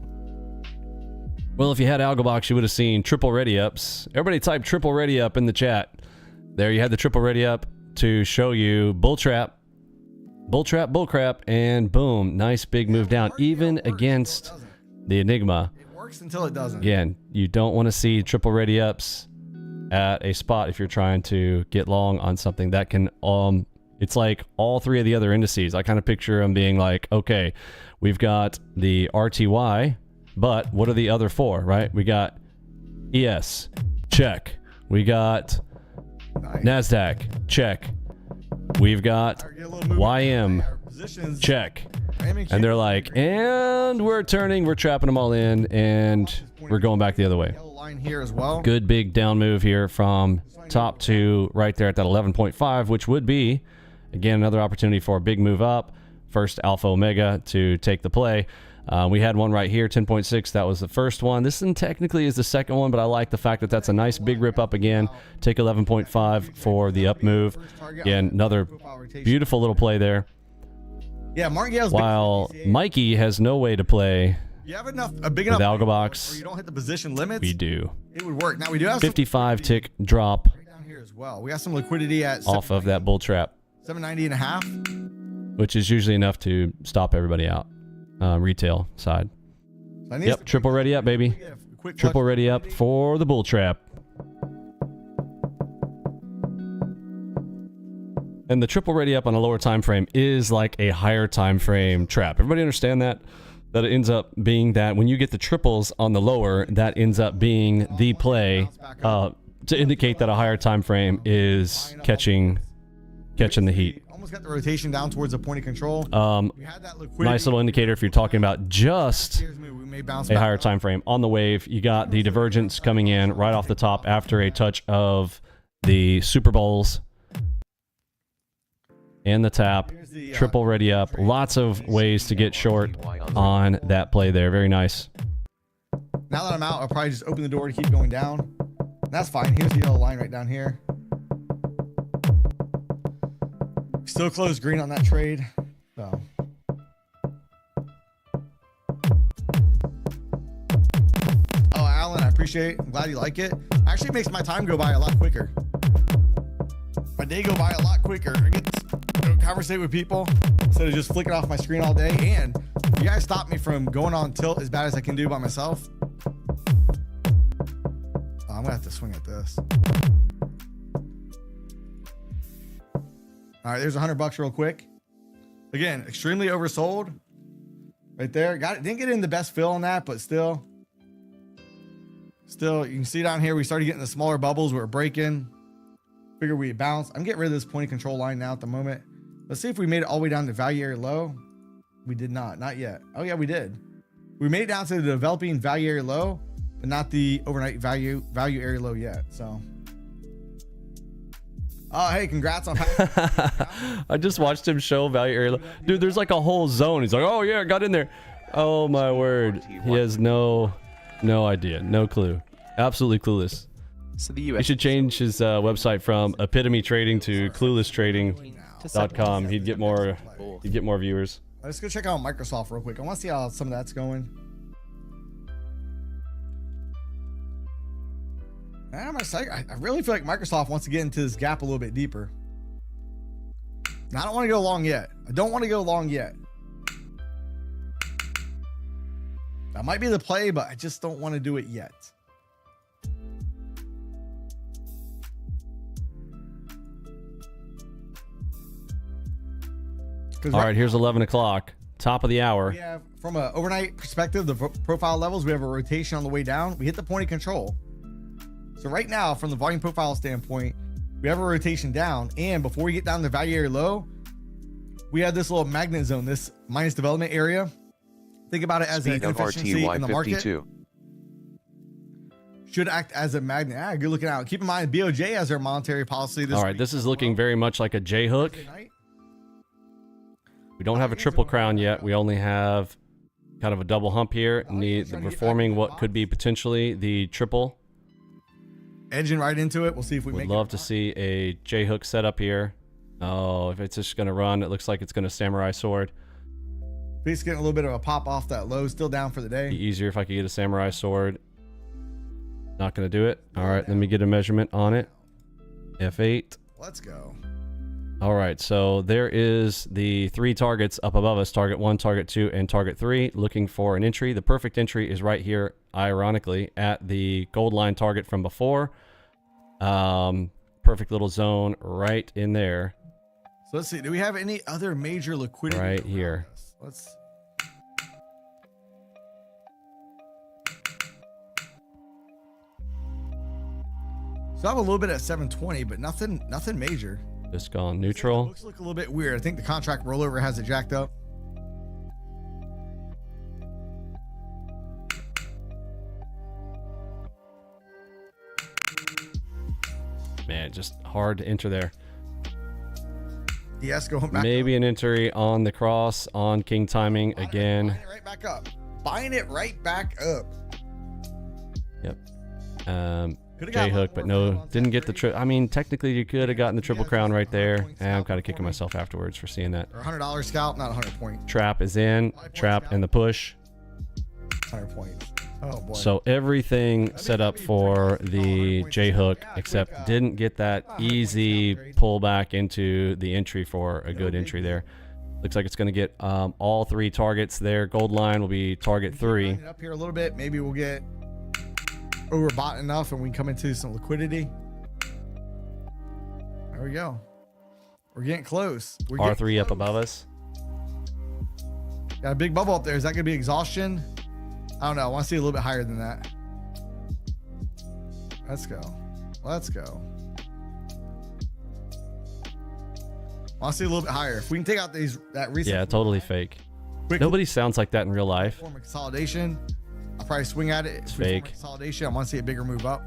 Well, if you had ALGOBOX, you would have seen triple ready ups. Everybody type triple ready up in the chat. There you had the triple ready up to show you bull trap, bull crap, and boom, nice big move down, even against the Enigma. It works until it doesn't. Again, you don't want to see triple ready ups at a spot if you're trying to get long on something that can it's like all 3 of the other indices. I kind of picture them being like, okay, we've got the RTY, but what are the other 4, right? We got ES, check. We got NASDAQ, check. We've got YM, check. And they're like, and we're turning, we're trapping them all in, and we're going back the other way. Yellow line here as well. Good big down move here from top to right there at that 11.5, which would be, again, another opportunity for a big move up. First Alpha Omega to take the play. We had one right here, 10.6. That was the first one. This one technically is the second one, but I like the fact that that's a nice big rip up again. Take 11.5 for the up move. Again, another beautiful little play there. Yeah, Martingale's while Mikey has no way to play. You have a big with enough ALGOBOX. where you don't hit the position limits. We do. It would work. Now we do have 55 tick drop right down here as well. We got some liquidity at off of that bull trap, 790 and a half, which is usually enough to stop everybody out. Retail side. Yep, triple ready up, baby. Triple ready up for the bull trap. And the triple ready up on a lower time frame is like a higher time frame trap. Everybody understand that? That it ends up being that when you get the triples on the lower, that ends up being the play to indicate that a higher time frame is catching the heat. Almost got the rotation down towards the point of control. Nice little indicator if you're talking about just a higher time frame. On the wave, you got the divergence coming in right off the top after a touch of the Super Bowls and the tap. Triple ready up. Lots of ways to get short on that play there. Very nice. Now that I'm out, I'll probably just open the door to keep going down. That's fine. Here's the yellow line right down here. Still closed green on that trade. So. Oh, Alan, I appreciate it. I'm glad you like it. Actually makes my time go by a lot quicker. My day go by a lot quicker. I get to conversate with people instead of just flicking off my screen all day. And you guys stop me from going on tilt as bad as I can do by myself. Oh, I'm gonna have to swing at this. All right, there's $100 real quick. Again, extremely oversold. Right there. Got it. Didn't get in the best fill on that, but still, you can see down here, we started getting the smaller bubbles. We're breaking. Figure we bounce. I'm getting rid of this point of control line now at the moment. Let's see if we made it all the way down to value area low. We did not yet. Oh yeah, we did. We made it down to the developing value area low, but not the overnight value area low yet. So. Oh, hey, congrats on I just watched him show value area. Dude, there's like a whole zone. He's like, oh yeah, got in there. Oh my word. He has no idea, no clue. Absolutely clueless. So the US. He should change his website from Epitome Trading to CluelessTrading.com. He'd get more viewers. Let's go check out Microsoft real quick. I want to see how some of that's going. I really feel like Microsoft wants to get into this gap a little bit deeper. Now, I don't want to go long yet. That might be the play, but I just don't want to do it yet. All right, here's 11 o'clock, top of the hour. We have, from an overnight perspective, the profile levels, we have a rotation on the way down. We hit the point of control. So right now, from the volume profile standpoint, we have a rotation down. And before we get down to value area low, we have this little magnet zone, this minus development area. Think about it as an inefficiency in the market. Should act as a magnet. Good looking out. Keep in mind, BOJ has their monetary policy. All right, this is looking very much like a J hook. We don't have a triple crown yet. We only have kind of a double hump here. We're forming what could be potentially the triple. Edging right into it. We'll see if we make it. Would love to see a J hook setup here. Oh, if it's just going to run, it looks like it's going to samurai sword. Please getting a little bit of a pop off that low. Still down for the day. Be easier if I could get a samurai sword. Not going to do it. All right, let me get a measurement on it. F8. Let's go. All right, so there is the 3 targets up above us, target 1, target 2, and target 3, looking for an entry. The perfect entry is right here, ironically, at the gold line target from before. Perfect little zone right in there. So let's see, do we have any other major liquidity? Right here. Let's... So I have a little bit at 720, but nothing major. Just gone neutral. Looks a little bit weird. I think the contract rollover has it jacked up. Man, just hard to enter there. Yes, going back. Maybe an entry on the cross on king timing again. Buying it right back up. Buying it right back up. Yep. J hook, but no, didn't get the trip. I mean, technically you could have gotten the triple crown right there. And I'm kind of kicking myself afterwards for seeing that. Or $100 scalp, not 100 point. Trap is in. Trap and the push. 100 points. Oh boy. So everything set up for the J hook, except didn't get that easy pullback into the entry for a good entry there. Looks like it's going to get all three targets there. Gold line will be target 3. Up here a little bit. Maybe we'll get overbought enough and we come into some liquidity. There we go. We're getting close. We're R3 getting up above us. Got a big bubble up there. Is that going to be exhaustion? I don't know. I want to see a little bit higher than that. Let's go. Let's go. I want to see a little bit higher. If we can take out that recent. Yeah, totally fake. Nobody sounds like that in real life. Form of consolidation. I'll probably swing at it. It's fake. Consolidation. I want to see a bigger move up.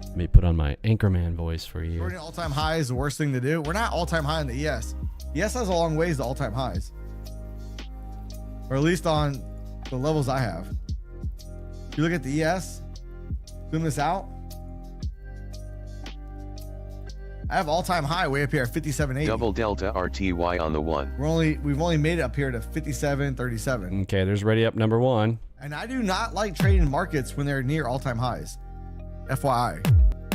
Let me put on my Anchorman voice for you. Shorting all-time high is the worst thing to do. We're not all-time high in the ES. ES has a long ways to all-time highs. Or at least on the levels I have. If you look at the ES, zoom this out. I have all-time high way up here at 57.80. Double delta RTY on the 1. We've only made it up here to 57.37. Okay, there's ready up number 1. And I do not like trading markets when they're near all-time highs. FYI.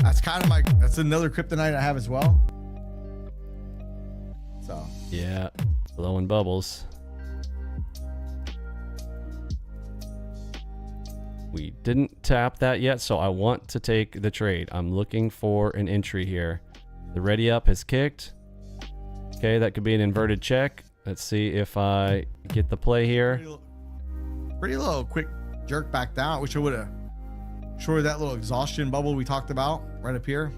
That's kind of that's another kryptonite I have as well. So yeah, blowing bubbles. We didn't tap that yet, so I want to take the trade. I'm looking for an entry here. The ready up has kicked. Okay, that could be an inverted check. Let's see if I get the play here. Pretty little quick jerk back down. I wish I would have shorted that little exhaustion bubble we talked about right up here.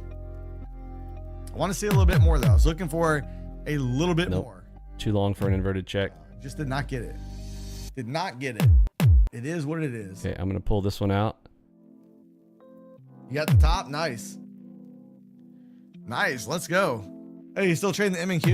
I want to see a little bit more though. I was looking for a little bit more. Too long for an inverted check. Just did not get it. Did not get it. It is what it is. Okay, I'm going to pull this one out. You got the top. Nice. Nice. Let's go. Hey, you still trading the M&Q?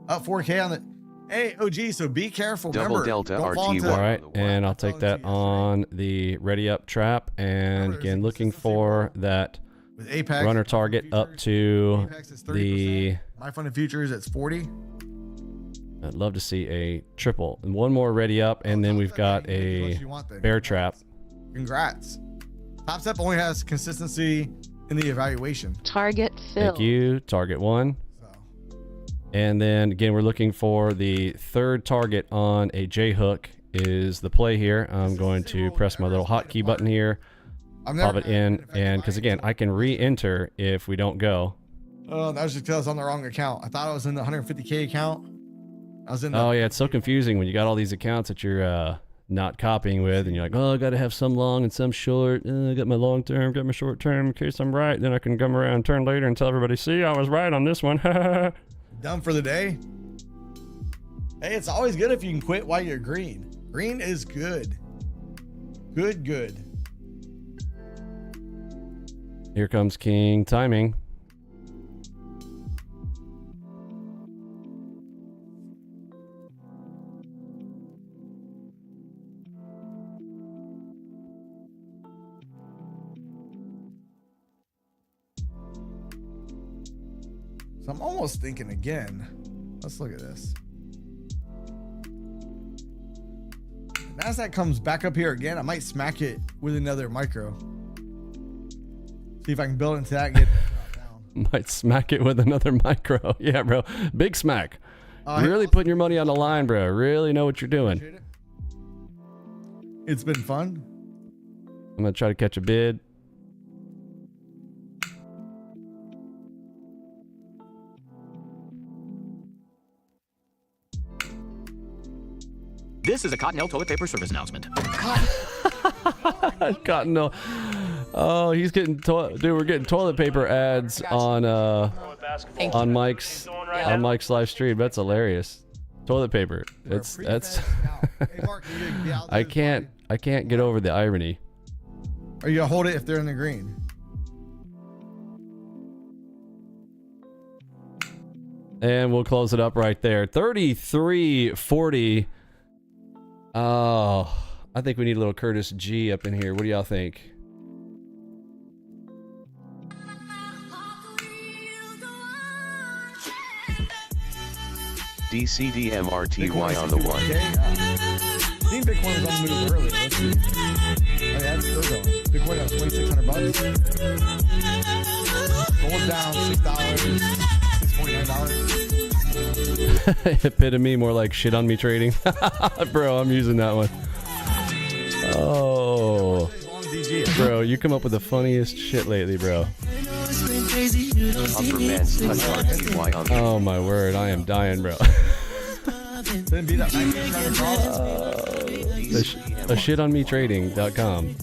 Up 4K on the... Hey, OG, so be careful. Double Remember, delta RT. All right, and I'll take that on the ready up trap. And again, looking for that with Apex, runner target up to the... My funded futures, it's 40. I'd love to see a triple. And one more ready up, and then we've got a bear trap. Congrats. Top Step only has consistency in the evaluation. Target fill. Thank you. Target 1. And then again, we're looking for the third target on a J hook is the play here. I'm going to press my little hotkey button here, pop it in, and because again, I can re-enter if we don't go. Oh, that was just because I was on the wrong account. I thought I was in the 150K account. I was in the... Oh yeah, it's so confusing when you got all these accounts that you're not copying with, and you're like, oh, I got to have some long and some short. I got my long term, got my short term in case I'm right. Then I can come around and turn later and tell everybody, see, I was right on this one. Done for the day. Hey, it's always good if you can quit while you're green. Green is good. Good. Here comes king timing. So I'm almost thinking again. Let's look at this. NASDAQ comes back up here again. I might smack it with another micro. See if I can build into that and get it down. Might smack it with another micro. Yeah, bro. Big smack. Really putting your money on the line, bro. Really know what you're doing. It's been fun. I'm going to try to catch a bid. This is a Cottonelle toilet paper service announcement. Cottonelle. Oh, he's getting dude. We're getting toilet paper ads on Mike's live stream. That's hilarious. Toilet paper. That's. I I can't get over the irony. Or you gotta hold it if they're in the green. And we'll close it up right there. 33.40. Oh, I think we need a little Curtis G up in here. What do y'all think? DCDMRTY on the one. I think Bitcoin was on the move earlier. Let's see. Oh yeah, it's still going. Bitcoin up 2,600 bucks. Gold down $6, $649. Epitome, more like shit on me trading. Bro, I'm using that one. Oh. Bro, you come up with the funniest shit lately, bro. Oh my word, I am dying, bro. A shit on me trading.com.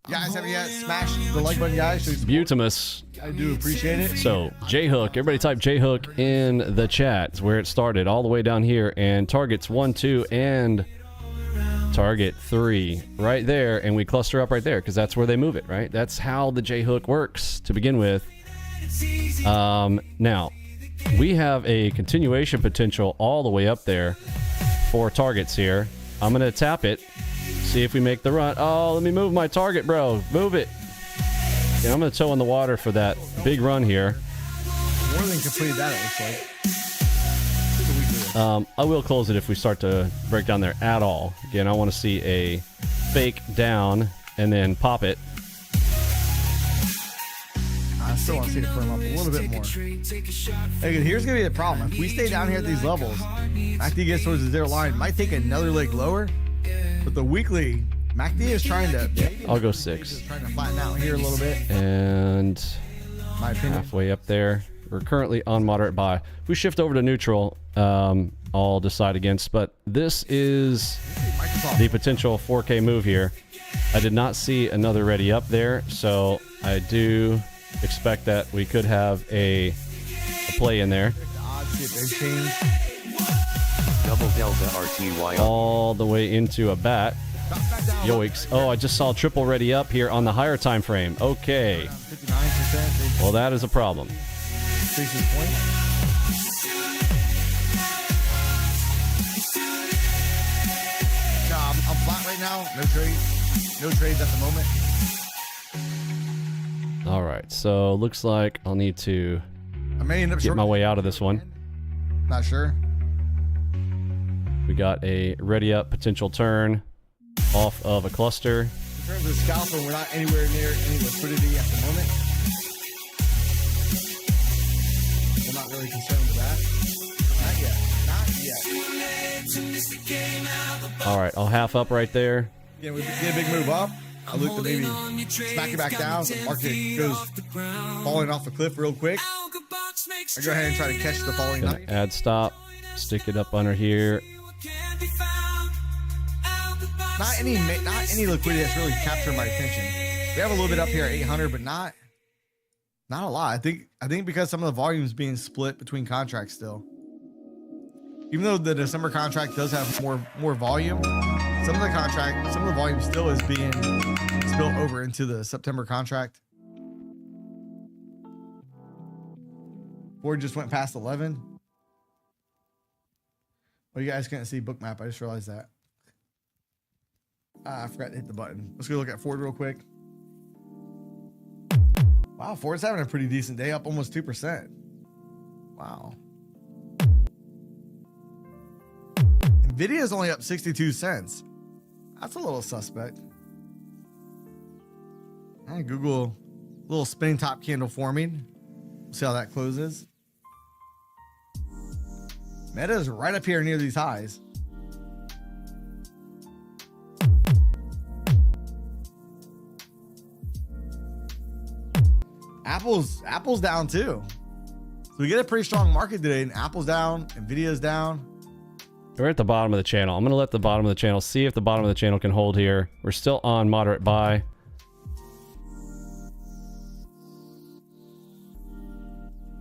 Guys, haven't yet smashed the like button, guys? Butamus. I do appreciate it. So, J-Hook. Everybody type J-Hook in the chat. It's where it started, all the way down here. And targets 1, 2, and target 3 right there. And we cluster up right there because that's where they move it, right? That's how the J-Hook works to begin with. Now, we have a continuation potential all the way up there for targets here. I'm going to tap it. See if we make the run. Oh, let me move my target, bro. Move it. Yeah, I'm going to toe in the water for that big run here. More than completed that, it looks like. I will close it if we start to break down there at all. Again, I want to see a fake down and then pop it. I still want to see it firm up a little bit more. Hey, here's going to be the problem. If we stay down here at these levels, after he gets towards the zero line, it might take another leg lower. But the weekly, MACD is trying to... I'll go 6. Trying to flatten out here a little bit. And my opinion, halfway up there. We're currently on moderate buy. If we shift over to neutral, I'll decide against. But this is the potential 4K move here. I did not see another ready up there, so I do expect that we could have a play in there. Double delta RTY all the way into a bat. Yoicks. Oh, I just saw triple ready up here on the higher time frame. Okay. 59%. Well, that is a problem. I'm flat right now. No trades. No trades at the moment. All right. So looks like I'll need to I may end up get my way out of this one. Not sure. We got a ready up potential turn off of a cluster. In terms of scalping, we're not anywhere near any liquidity at the moment. We're not really concerned with that. Not yet. All right, I'll half up right there. Yeah, we get a big move up. I look to maybe smack it back down. So the market goes falling off the cliff real quick. I go ahead and try to catch the falling knife. Add stop. Stick it up under here. Not any liquidity that's really captured my attention. We have a little bit up here at 800, but not a lot. I think because some of the volume is being split between contracts still. Even though the December contract does have more volume, some of the volume still is being spilled over into the September contract. Ford just went past 11. Oh, you guys couldn't see Bookmap. I just realized that. I forgot to hit the button. Let's go look at Ford real quick. Wow, Ford's having a pretty decent day, up almost 2%. Wow. Nvidia's only up 62 cents. That's a little suspect. And Google, little spinning top candle forming. We'll see how that closes. Meta's right up here near these highs. Apple's down too. So we get a pretty strong market today, and Apple's down, Nvidia's down. We're at the bottom of the channel. I'm going to let the bottom of the channel see if the bottom of the channel can hold here. We're still on moderate buy.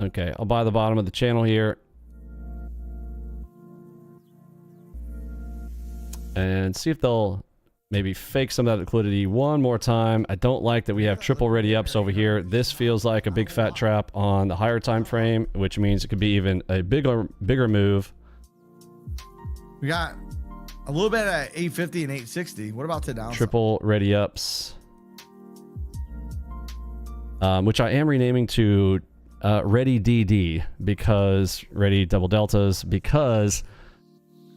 Okay, I'll buy the bottom of the channel here. And see if they'll maybe fake some of that liquidity one more time. I don't like that we have triple ready ups over here. This feels like a big fat trap on the higher time frame, which means it could be even a bigger move. We got a little bit at 850 and 860. What about to downside? Triple ready ups, which I am renaming to Ready DD, because Ready Double Deltas, because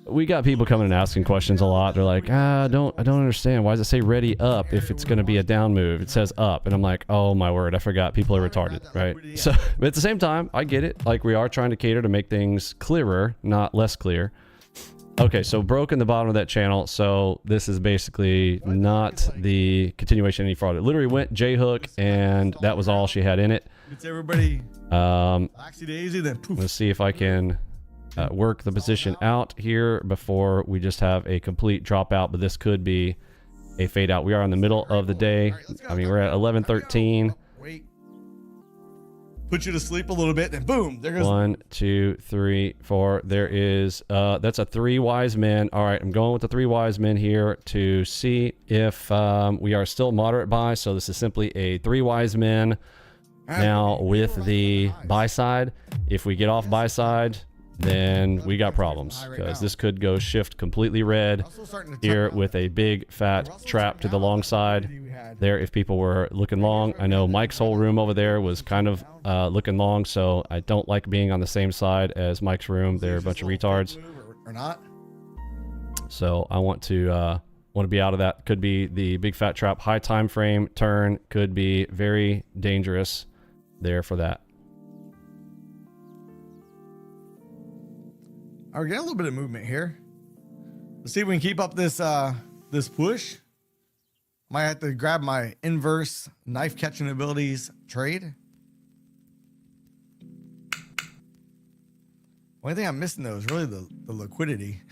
we got people coming and asking questions a lot. They're like, I don't understand. Why does it say ready up if it's going to be a down move? It says up. And I'm like, oh my word, I forgot. People are retarded, right? So, but at the same time, I get it. Like, we are trying to cater to make things clearer, not less clear. Okay, so broken the bottom of that channel. So this is basically not the continuation of any fraud. It literally went J-hook, and that was all she had in it. It's everybody. Daisy, then poof. Let's see if I can work the position out here before we just have a complete dropout, but this could be a fade out. We are in the middle of the day. I mean, we're at 11:13. Wait. Put you to sleep a little bit, and boom, there goes 1, 2, 3, 4. There is that's a 3 wise men. All right, I'm going with the 3 wise men here to see if we are still moderate buy. So this is simply a 3 wise men. Now with the buy side, if we get off buy side, then we got problems, because this could go shift completely red here with a big fat trap to the long side there if people were looking long. I know Mike's whole room over there was kind of looking long, so I don't like being on the same side as Mike's room. They're a bunch of retards. Or not. So I want to be out of that. Could be the big fat trap. High time frame turn could be very dangerous there for that. All right, we're getting a little bit of movement here. Let's see if we can keep up this this push. Might have to grab my inverse knife catching abilities trade. Only thing I'm missing though is really the liquidity.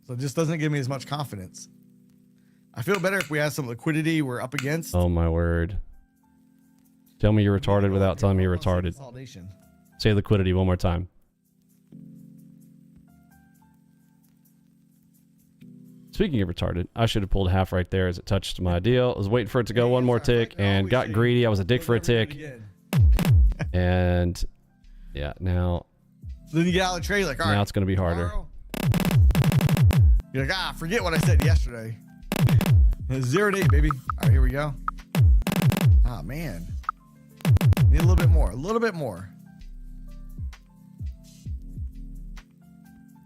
So it just doesn't give me as much confidence. I feel better if we have some liquidity we're up against. Oh my word. Tell me you're retarded without telling me you're retarded. Say liquidity one more time. Speaking of retarded, I should have pulled half right there as it touched my deal. I was waiting for it to go one more tick and got greedy. I was a dick for a tick. And yeah, now. Then you get out of the trade like, all right. Now it's going to be harder. You're like, forget what I said yesterday. 0 to 8, baby. All right, here we go. Ah, man. Need a little bit more. A little bit more.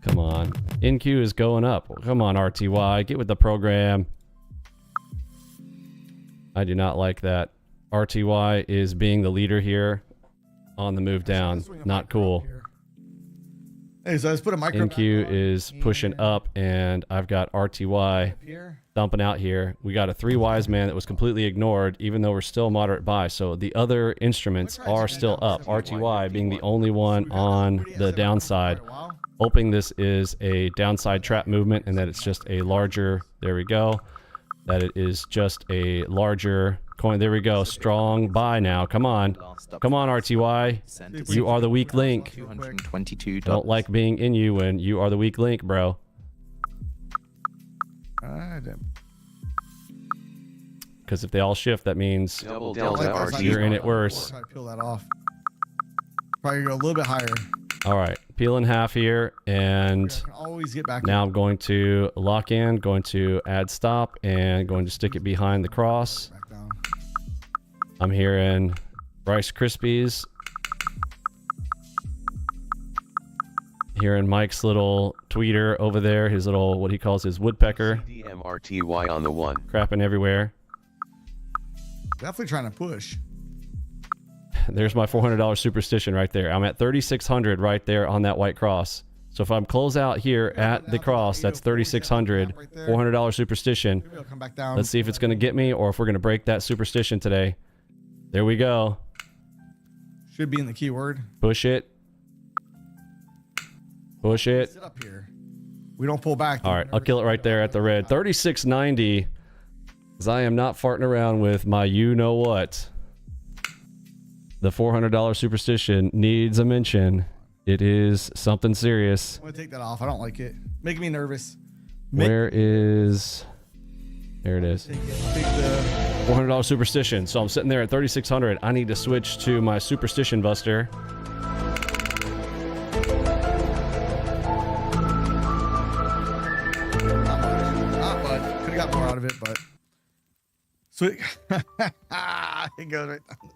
Come on. NQ is going up. Come on, RTY. Get with the program. I do not like that. RTY is being the leader here on the move down. Not cool. Hey, so let's put a micro. NQ is pushing up, and I've got RTY dumping out here. We got a 3 wise man that was completely ignored, even though we're still moderate buy. So the other instruments are still up. RTY being the only one on the downside. Hoping this is a downside trap movement and that it's just a larger, there we go, that it is just a larger coin. There we go. Strong buy now. Come on. Come on, RTY. You are the weak link. $222. Don't like being in you when you are the weak link, bro. Because if they all shift, that means you're in it worse. Try to peel that off. Probably go a little bit higher. All right, peel in half here, and always get back now I'm going to lock in, going to add stop, and going to stick it behind the cross. I'm hearing Rice Krispies. Hearing Mike's little tweeter over there, his little, what he calls his woodpecker. DMRTY on the 1. Crapping everywhere. Definitely trying to push. There's my $400 superstition right there. I'm at 3,600 right there on that white cross. So if I'm close out here at the cross, that's 3,600, $400 superstition. Let's see if it's going to get me or if we're going to break that superstition today. There we go. Should be in the keyword. Push it. Push it. Sit up here. We don't pull back. All right, I'll kill it right there at the red. 36.90. Because I am not farting around with my you-know-what. The $400 superstition needs a mention. It is something serious. I'm going to take that off. I don't like it. Making me nervous. Where is... There it is. $400 superstition. So I'm sitting there at 3,600. I need to switch to my superstition buster. Could have got more out of it, but sweet. It goes right down the pipe.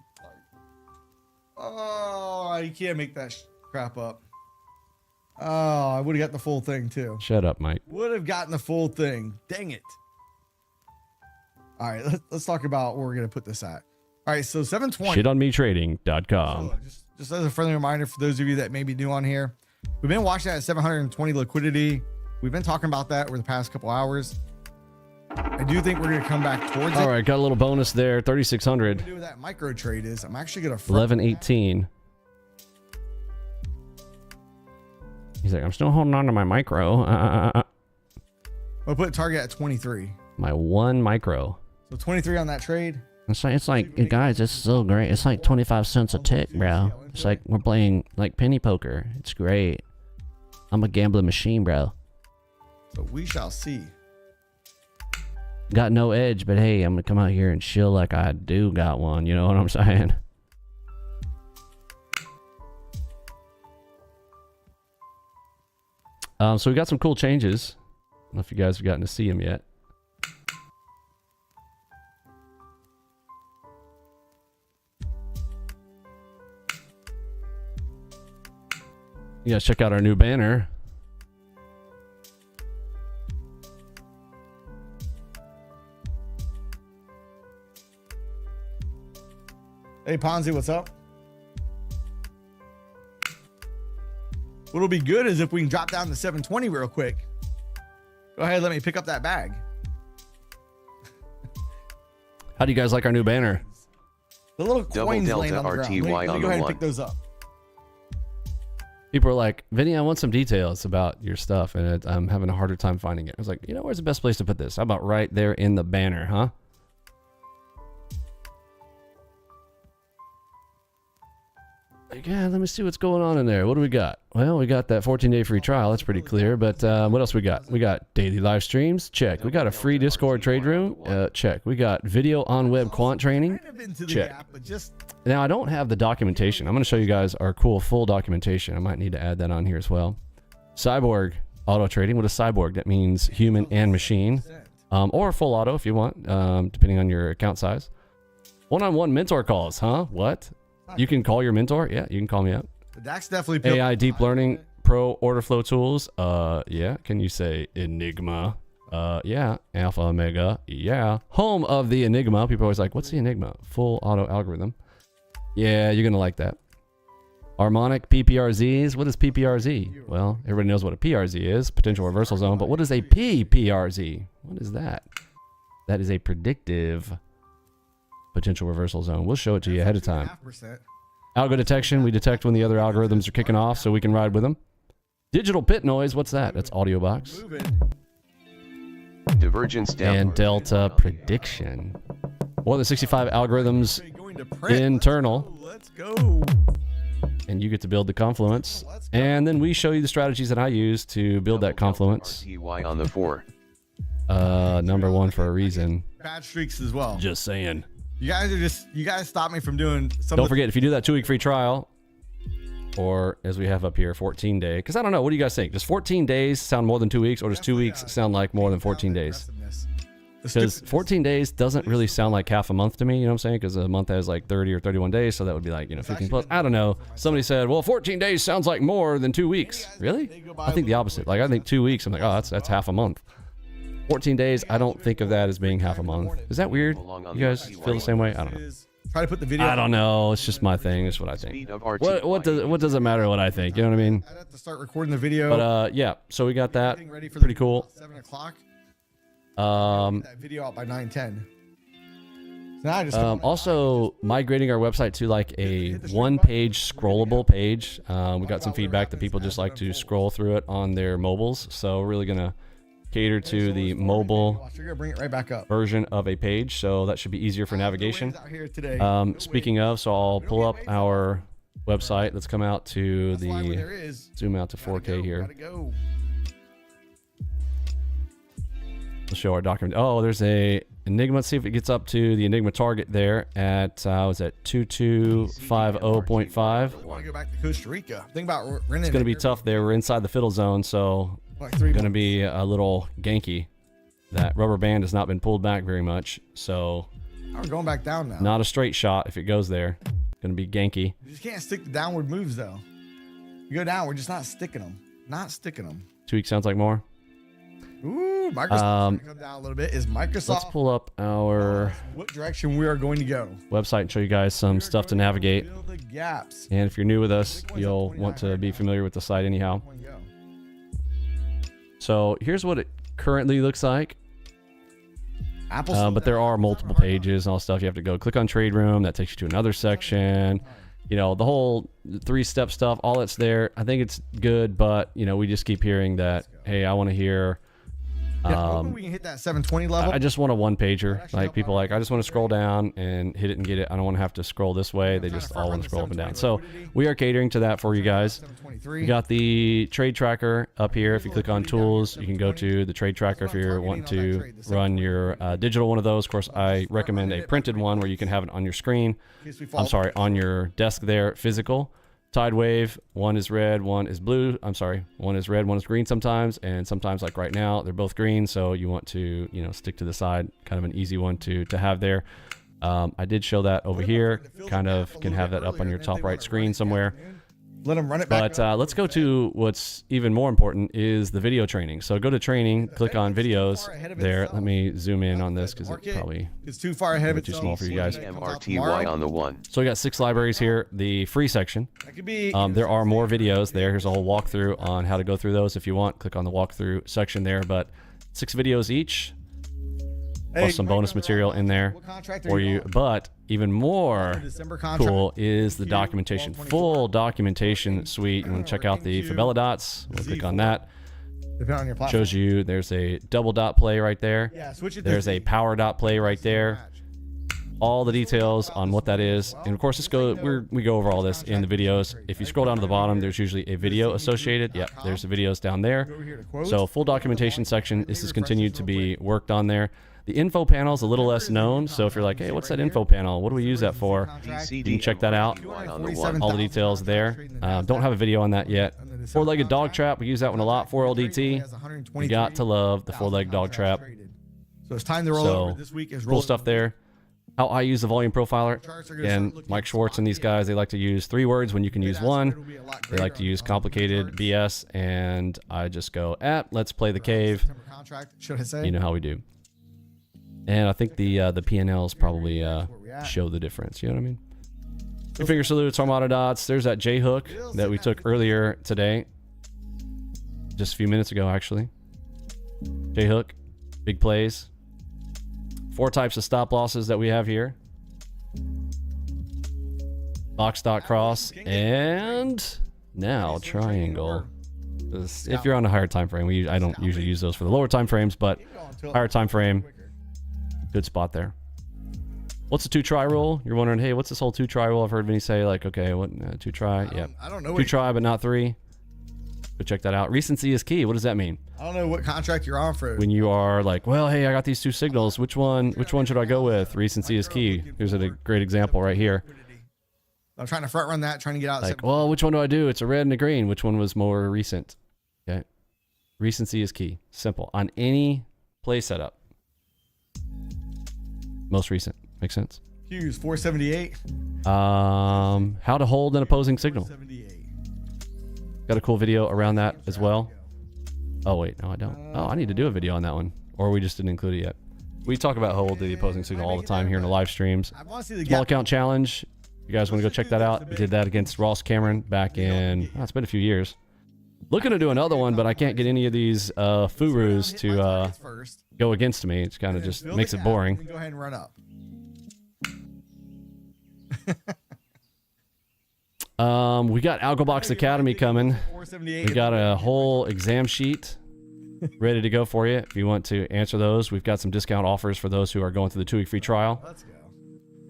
Oh, you can't make that crap up. Oh, I would have got the full thing too. Shut up, Mike. Would have gotten the full thing. Dang it. All right, let's talk about where we're gonna put this at. All right, so 720. Shitonmetrading.com. Just as a friendly reminder for those of you that may be new on here, we've been watching that at 720 liquidity. We've been talking about that over the past couple hours. I do think we're going to come back towards it. All right, got a little bonus there, 3,600. What I'm gonna do with that micro trade is I'm actually going to 11.18. He's like, I'm still holding on to my micro. I'll put target at 23. My one micro. So 23 on that trade. It's like, guys, it's so great. It's like 25 cents a tick, bro. It's like we're playing like penny poker. It's great. I'm a gambling machine, bro. So we shall see. Got no edge, but hey, I'm gonna come out here and chill like I do got one. You know what I'm saying? So we got some cool changes. I don't know if you guys have gotten to see them yet. You guys check out our new banner. Hey, Ponzi, what's up? What'll be good is if we can drop down to 720 real quick. Go ahead, let me pick up that bag. How do you guys like our new banner? The little Double coins Delta laying on the ground. RTY Let me on go the ahead and one. pick those up. People are like, Vinny, I want some details about your stuff, and I'm having a harder time finding it. I was like, you know, where's the best place to put this? How about right there in the banner, huh? Like, yeah, let me see what's going on in there. What do we got? Well, we got that 14-day free trial. That's pretty clear. But what else we got? We got daily live streams. Check. We got a free Discord trade room. Check. We got video on web quant training. Check. Now, I don't have the documentation. I'm going to show you guys our cool full documentation. I might need to add that on here as well. Cyborg auto trading. What is cyborg? That means human and machine. Or full auto if you want, depending on your account size. One-on-one mentor calls, huh? What? You can call your mentor? Yeah, you can call me up. The DAX definitely AI deep learning pro order flow tools. Yeah. Can you say Enigma? Yeah. Alpha Omega. Yeah. Home of the Enigma. People are always like, what's the Enigma? Full auto algorithm. Yeah, you're gonna like that. Harmonic PPRZs. What is PPRZ? Well, everybody knows what a PRZ is, potential reversal zone. But what is a PPRZ? What is that? That is a predictive potential reversal zone. We'll show it to you ahead of time. Algo detection. We detect when the other algorithms are kicking off so we can ride with them. Digital pit noise. What's that? That's audio box. Divergence down. And delta prediction. More than 65 algorithms internal. Let's go. And you get to build the confluence. And then we show you the strategies that I use to build that confluence. RTY on the 4. Number one for a reason. Bad streaks as well. Just saying. You guys stop me from doing some. Don't forget, if you do that 2-week free trial, or as we have up here, 14-day, because I don't know, what do you guys think? Does 14 days sound more than 2 weeks, or does 2 weeks sound like more than 14 days? Because 14 days doesn't really sound like half a month to me, you know what I'm saying? Because a month has like 30 or 31 days, so that would be like, 15 plus. I don't know. Somebody said, well, 14 days sounds like more than 2 weeks. Really? I think the opposite. Like, I think 2 weeks, I'm like, oh, that's half a month. 14 days, I don't think of that as being half a month. Is that weird? You guys feel the same way? I don't know. Try to put the video. I don't know. It's just my thing. It's what I think. What does it matter what I think? You know what I mean? I'd have to start recording the video. But yeah, so we got that. Pretty cool. 7 o'clock. That video out by 9:10. So now I just also migrating our website to like a one-page scrollable page. We got some feedback that people just like to scroll through it on their mobiles. So we're really gonna cater to the mobile you're gonna bring it right back up. version of a page, so that should be easier for navigation. Out here today. Speaking of, so I'll pull up our website. Let's come out to the zoom out to 4K here. We'll show our document. Oh, there's a Enigma. Let's see if it gets up to the Enigma target there at was that 2250.5. I want to go back to Costa Rica. Think about renting. It's going to be tough there. We're inside the fiddle zone, so it's going to be a little ganky. That rubber band has not been pulled back very much, so we're going back down now. Not a straight shot if it goes there. Going to be ganky. You just can't stick the downward moves though. You go down, we're just not sticking them. Not sticking them. Tweak sounds like more. Ooh, Microsoft's gonna come down a little bit. Is Microsoft? Let's pull up our what direction we are going to go. Website and show you guys some stuff to navigate. Fill the gaps. And if you're new with us, you'll want to be familiar with the site anyhow. So here's what it currently looks like. But there are multiple pages and all stuff. You have to go click on Trade Room. That takes you to another section. You know, the whole 3-step stuff, all that's there. I think it's good, but, you know, we just keep hearing that, hey, I want to hear... hoping we can hit that 720 level. I just want a one-pager. Like, people like, I just want to scroll down and hit it and get it. I don't want to have to scroll this way. They just all want to scroll up and down. So we are catering to that for you guys. We got the trade tracker up here. If you click on tools, you can go to the trade tracker if you're wanting to run your digital one of those. Of course, I recommend a printed one where you can have it on your screen. I'm sorry, on your desk there, physical. Tide wave, one is red, one is blue. I'm sorry, one is red, one is green sometimes, and sometimes like right now, they're both green, so you want to, you know, stick to the side. Kind of an easy one to have there. I did show that over here. Kind of can have that up on your top right screen somewhere. Let them run it back. But let's go to what's even more important is the video training. So go to training, click on videos there. Let me zoom in on this because it probably is too far ahead of it. Too small for you guys. MRTY on the one. So we got 6 libraries here. The free section. There are more videos there. Here's a whole walkthrough on how to go through those. If you want, click on the walkthrough section there. But 6 videos each. Plus some bonus material in there for you. But even more cool is the documentation. Full documentation suite. You want to check out the Fabella dots. We'll click on that. Shows you there's a double dot play right there. There's a power dot play right there. All the details on what that is. And of course, we go over all this in the videos. If you scroll down to the bottom, there's usually a video associated. Yep, there's the videos down there. So full documentation section. This is continued to be worked on there. The info panel is a little less known, so if you're like, hey, what's that info panel? What do we use that for? You can check that out. All the details there. Don't have a video on that yet. 4-legged dog trap. We use that one a lot. 4LDT. You got to love the 4-legged dog trap. So it's time to roll over. This week is cool stuff there. How I use the volume profiler. Again, Mike Schwartz and these guys, they like to use 3 words when you can use 1. They like to use complicated BS, and I just go, let's play the cave. You know how we do. And I think the P&Ls probably show the difference. You know what I mean? Finger salutes, Armada dots. There's that J hook that we took earlier today. Just a few minutes ago, actually. J hook, big plays. 4 types of stop losses that we have here. Box dot cross and now triangle. If you're on a higher time frame, I don't usually use those for the lower time frames, but higher time frame. Good spot there. What's the 2-try rule? You're wondering, hey, what's this whole 2-try rule? I've heard Vinny say, like, okay, what 2-try? Yeah. I don't know. 2-try, but not 3. Go check that out. Recency is key. What does that mean? I don't know what contract you're on for. When you are like, well, hey, I got these 2 signals. Which one should I go with? Recency is key. Here's a great example right here. I'm trying to front run that, trying to get out. Like, well, which one do I do? It's a red and a green. Which one was more recent? Okay. Recency is key. Simple. On any play setup. Most recent. Makes sense. Hughes, 478. How to hold an opposing signal. Got a cool video around that as well. Oh, wait. No, I don't. Oh, I need to do a video on that one. Or we just didn't include it yet. We talk about hold the opposing signal all the time here in the live streams. Small account challenge. You guys want to go check that out? We did that against Ross Cameron back in... Oh, it's been a few years. Looking to do another one, but I can't get any of these furus to go against me. It's kind of just makes it boring. Go ahead and run up. We got ALGOBOX Academy coming. We got a whole exam sheet ready to go for you if you want to answer those. We've got some discount offers for those who are going through the 2-week free trial. Let's go.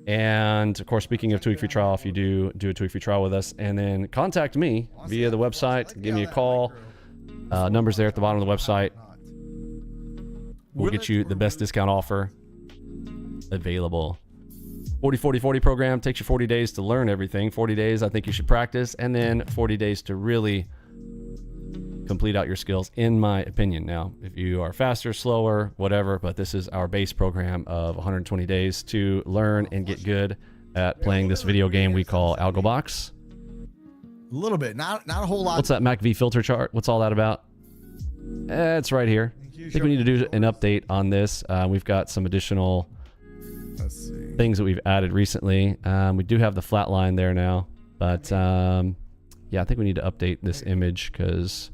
And of course, speaking of 2-week free trial, if you do a 2-week free trial with us, and then contact me via the website, give me a call. Numbers there at the bottom of the website. We'll get you the best discount offer available. 40-40-40 program takes you 40 days to learn everything. 40 days I think you should practice, and then 40 days to really complete out your skills, in my opinion. Now, if you are faster, slower, whatever, but this is our base program of 120 days to learn and get good at playing this video game we call ALGOBOX. A little bit, not a whole lot. What's that MACV filter chart? What's all that about? It's right here. I think we need to do an update on this. We've got some additional things that we've added recently. We do have the flat line there now, but yeah, I think we need to update this image because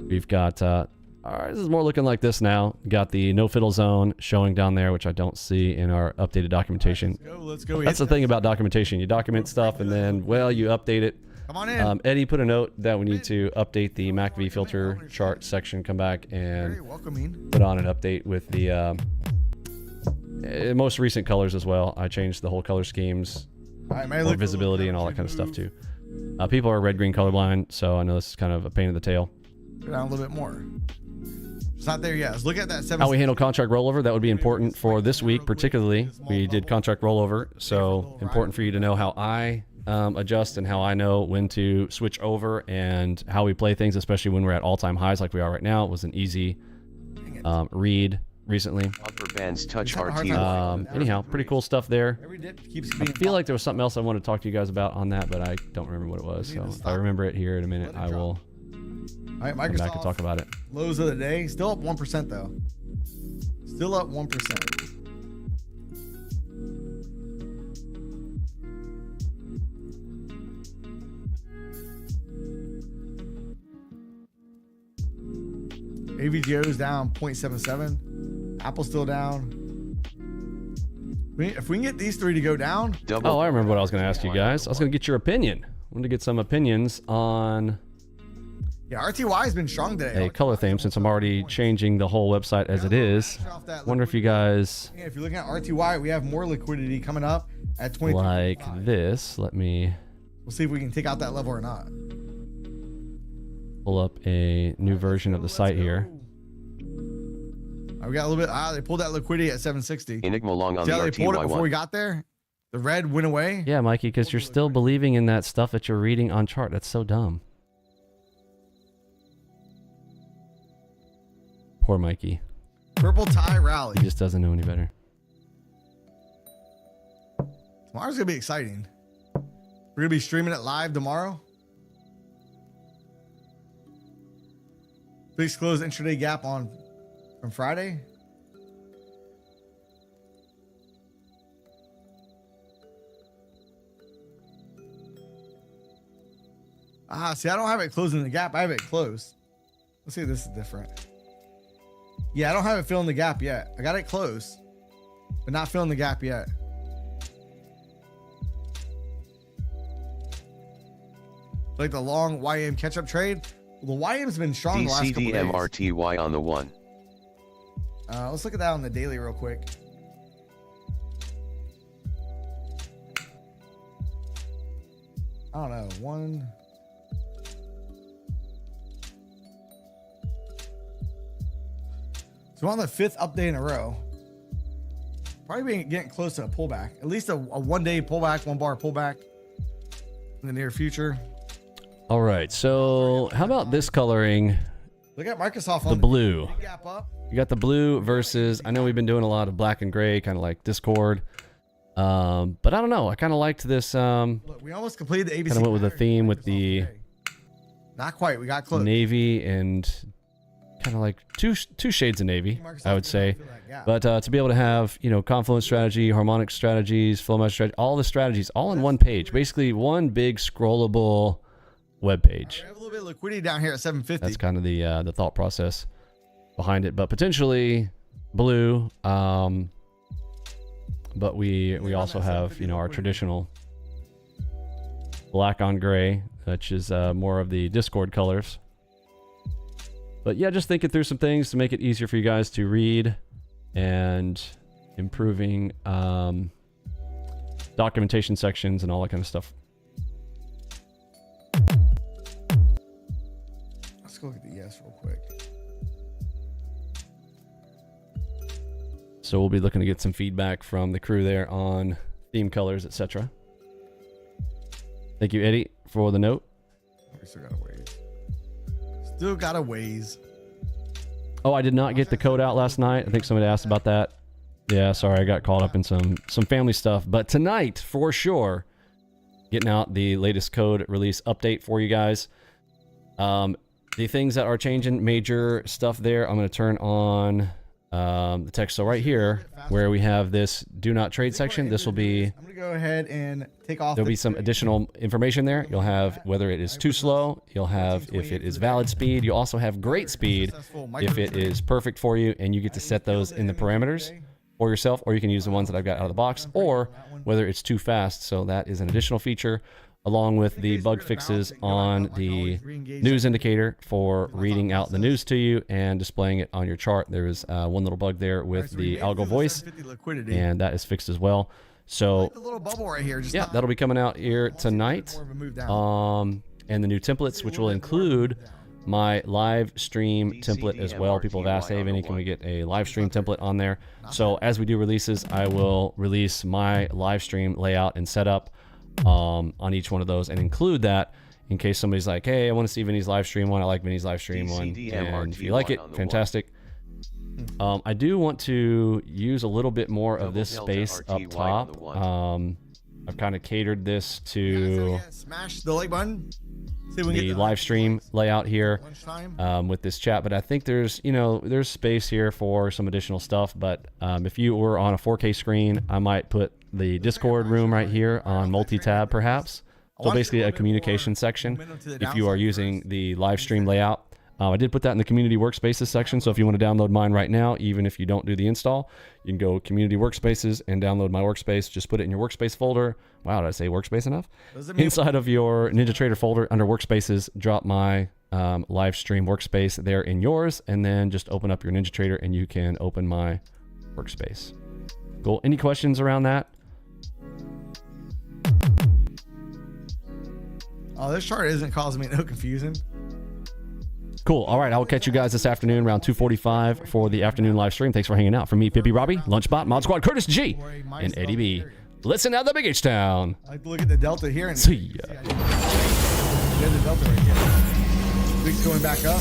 we've got all right, this is more looking like this now. Got the no fiddle zone showing down there, which I don't see in our updated documentation. Let's go. That's the thing about documentation. You document stuff and then, well, you update it. Come on in. Eddie put a note that we need to update the MACV filter chart section. Come back and put on an update with the most recent colors as well. I changed the whole color schemes, more visibility, and all that kind of stuff too. People are red-green colorblind, so I know this is kind of a pain in the tail. Go down a little bit more. It's not there yet. Let's look at that. How we handle contract rollover, that would be important for this week particularly. We did contract rollover, so important for you to know how I adjust and how I know when to switch over and how we play things, especially when we're at all-time highs like we are right now. It was an easy read recently. Anyhow, pretty cool stuff there. I feel like there was something else I wanted to talk to you guys about on that, but I don't remember what it was. So if I remember it here in a minute, I will come back and talk about it. Lows of the day, still up 1% though. Still up 1%. AVGO is down 0.77. Apple's still down. If we can get these three to go down. Oh, I remember what I was going to ask you guys. I was going to get your opinion. I wanted to get some opinions on. Yeah, RTY has been strong today. A color theme, since I'm already changing the whole website as it is. Wonder if you guys. Yeah, if you're looking at RTY, we have more liquidity coming up at 20. Like this. Let me. We'll see if we can take out that level or not. Pull up a new version of the site here. We got a little bit. They pulled that liquidity at 760. Enigma long on See the how they pulled it RTY1. before we got there? The red went away. Yeah, Mikey, because you're still believing in that stuff that you're reading on chart. That's so dumb. Poor Mikey. Purple tie rally. He just doesn't know any better. Tomorrow's gonna be exciting. We're gonna be streaming it live tomorrow. Please close intraday gap from Friday. See, I don't have it closing the gap. I have it closed. Let's see if this is different. Yeah, I don't have it filling the gap yet. I got it closed, but not filling the gap yet. Like the long YM catch-up trade. Well, the YM's been strong the last couple days. DCDMRTY on the 1. Let's look at that on the daily real quick. I don't know. One. So we're on the 5th update in a row. Probably getting close to a pullback. At least a 1-day pullback, 1-bar pullback in the near future. All right, so how about this coloring? Look at Microsoft the on blue. Gap up. You got the blue versus, I know we've been doing a lot of black and gray, kind of like Discord. But I don't know. I kind of liked this. Look, we almost completed the ABC. Kind of went with a theme with the. Not quite. We got close. Navy and kind of like two shades of navy, I would say. But to be able to have, you know, confluence strategy, harmonic strategies, flow measure strategy, all the strategies all in one page, basically one big scrollable web page. We have a little bit of liquidity down here at 750. That's kind of the thought process behind it, but potentially blue. But we also have, you know, our traditional black on gray, which is more of the Discord colors. But yeah, just thinking through some things to make it easier for you guys to read and improving documentation sections and all that kind of stuff. Let's go look at the ES real quick. So we'll be looking to get some feedback from the crew there on theme colors, etc. Thank you, Eddie, for the note. We still got a ways. Still got a ways. Oh, I did not get the code out last night. I think somebody asked about that. Yeah, sorry, I got caught up in some family stuff. But tonight, for sure, getting out the latest code release update for you guys. The things that are changing, major stuff there, I'm going to turn on the text. So right here, where we have this do not trade section, this will be... I'm going to go ahead and take off... There'll be some additional information there. You'll have whether it is too slow. You'll have if it is valid speed. You also have great speed if it is perfect for you, and you get to set those in the parameters for yourself, or you can use the ones that I've got out of the box, or whether it's too fast. So that is an additional feature, along with the bug fixes on the news indicator for reading out the news to you and displaying it on your chart. There is one little bug there with the algo voice, and that is fixed as well. So the little bubble right here, yeah, that'll be coming out here tonight. And the new templates, which will include my live stream template as well. People have asked, hey, Vinny, can we get a live stream template on there? So as we do releases, I will release my live stream layout and setup on each one of those and include that in case somebody's like, hey, I want to see Vinny's live stream one. I like Vinny's live stream one. And if you like it, fantastic. I do want to use a little bit more of this space up top. I've kind of catered this to smash the like button. The live stream layout here with this chat, but I think there's there's space here for some additional stuff. But if you were on a 4K screen, I might put the Discord room right here on multi-tab perhaps. So basically a communication section if you are using the live stream layout. I did put that in the community workspaces section, so if you want to download mine right now, even if you don't do the install, you can go community workspaces and download my workspace. Just put it in your workspace folder. Wow, did I say workspace enough? Inside of your NinjaTrader folder under workspaces, drop my live stream workspace there in yours, and then just open up your NinjaTrader and you can open my workspace. Cool. Any questions around that? Oh, this chart isn't causing me no confusion. Cool. All right. I will catch you guys this afternoon around 2:45 for the afternoon live stream. Thanks for hanging out. From me, Pippi Robbie, Lunchbot, Mod Squad, Curtis G, and Eddie B. Listen out the Big H Town. I like to look at the delta here and see ya. There's the delta right here. Weeks going back up.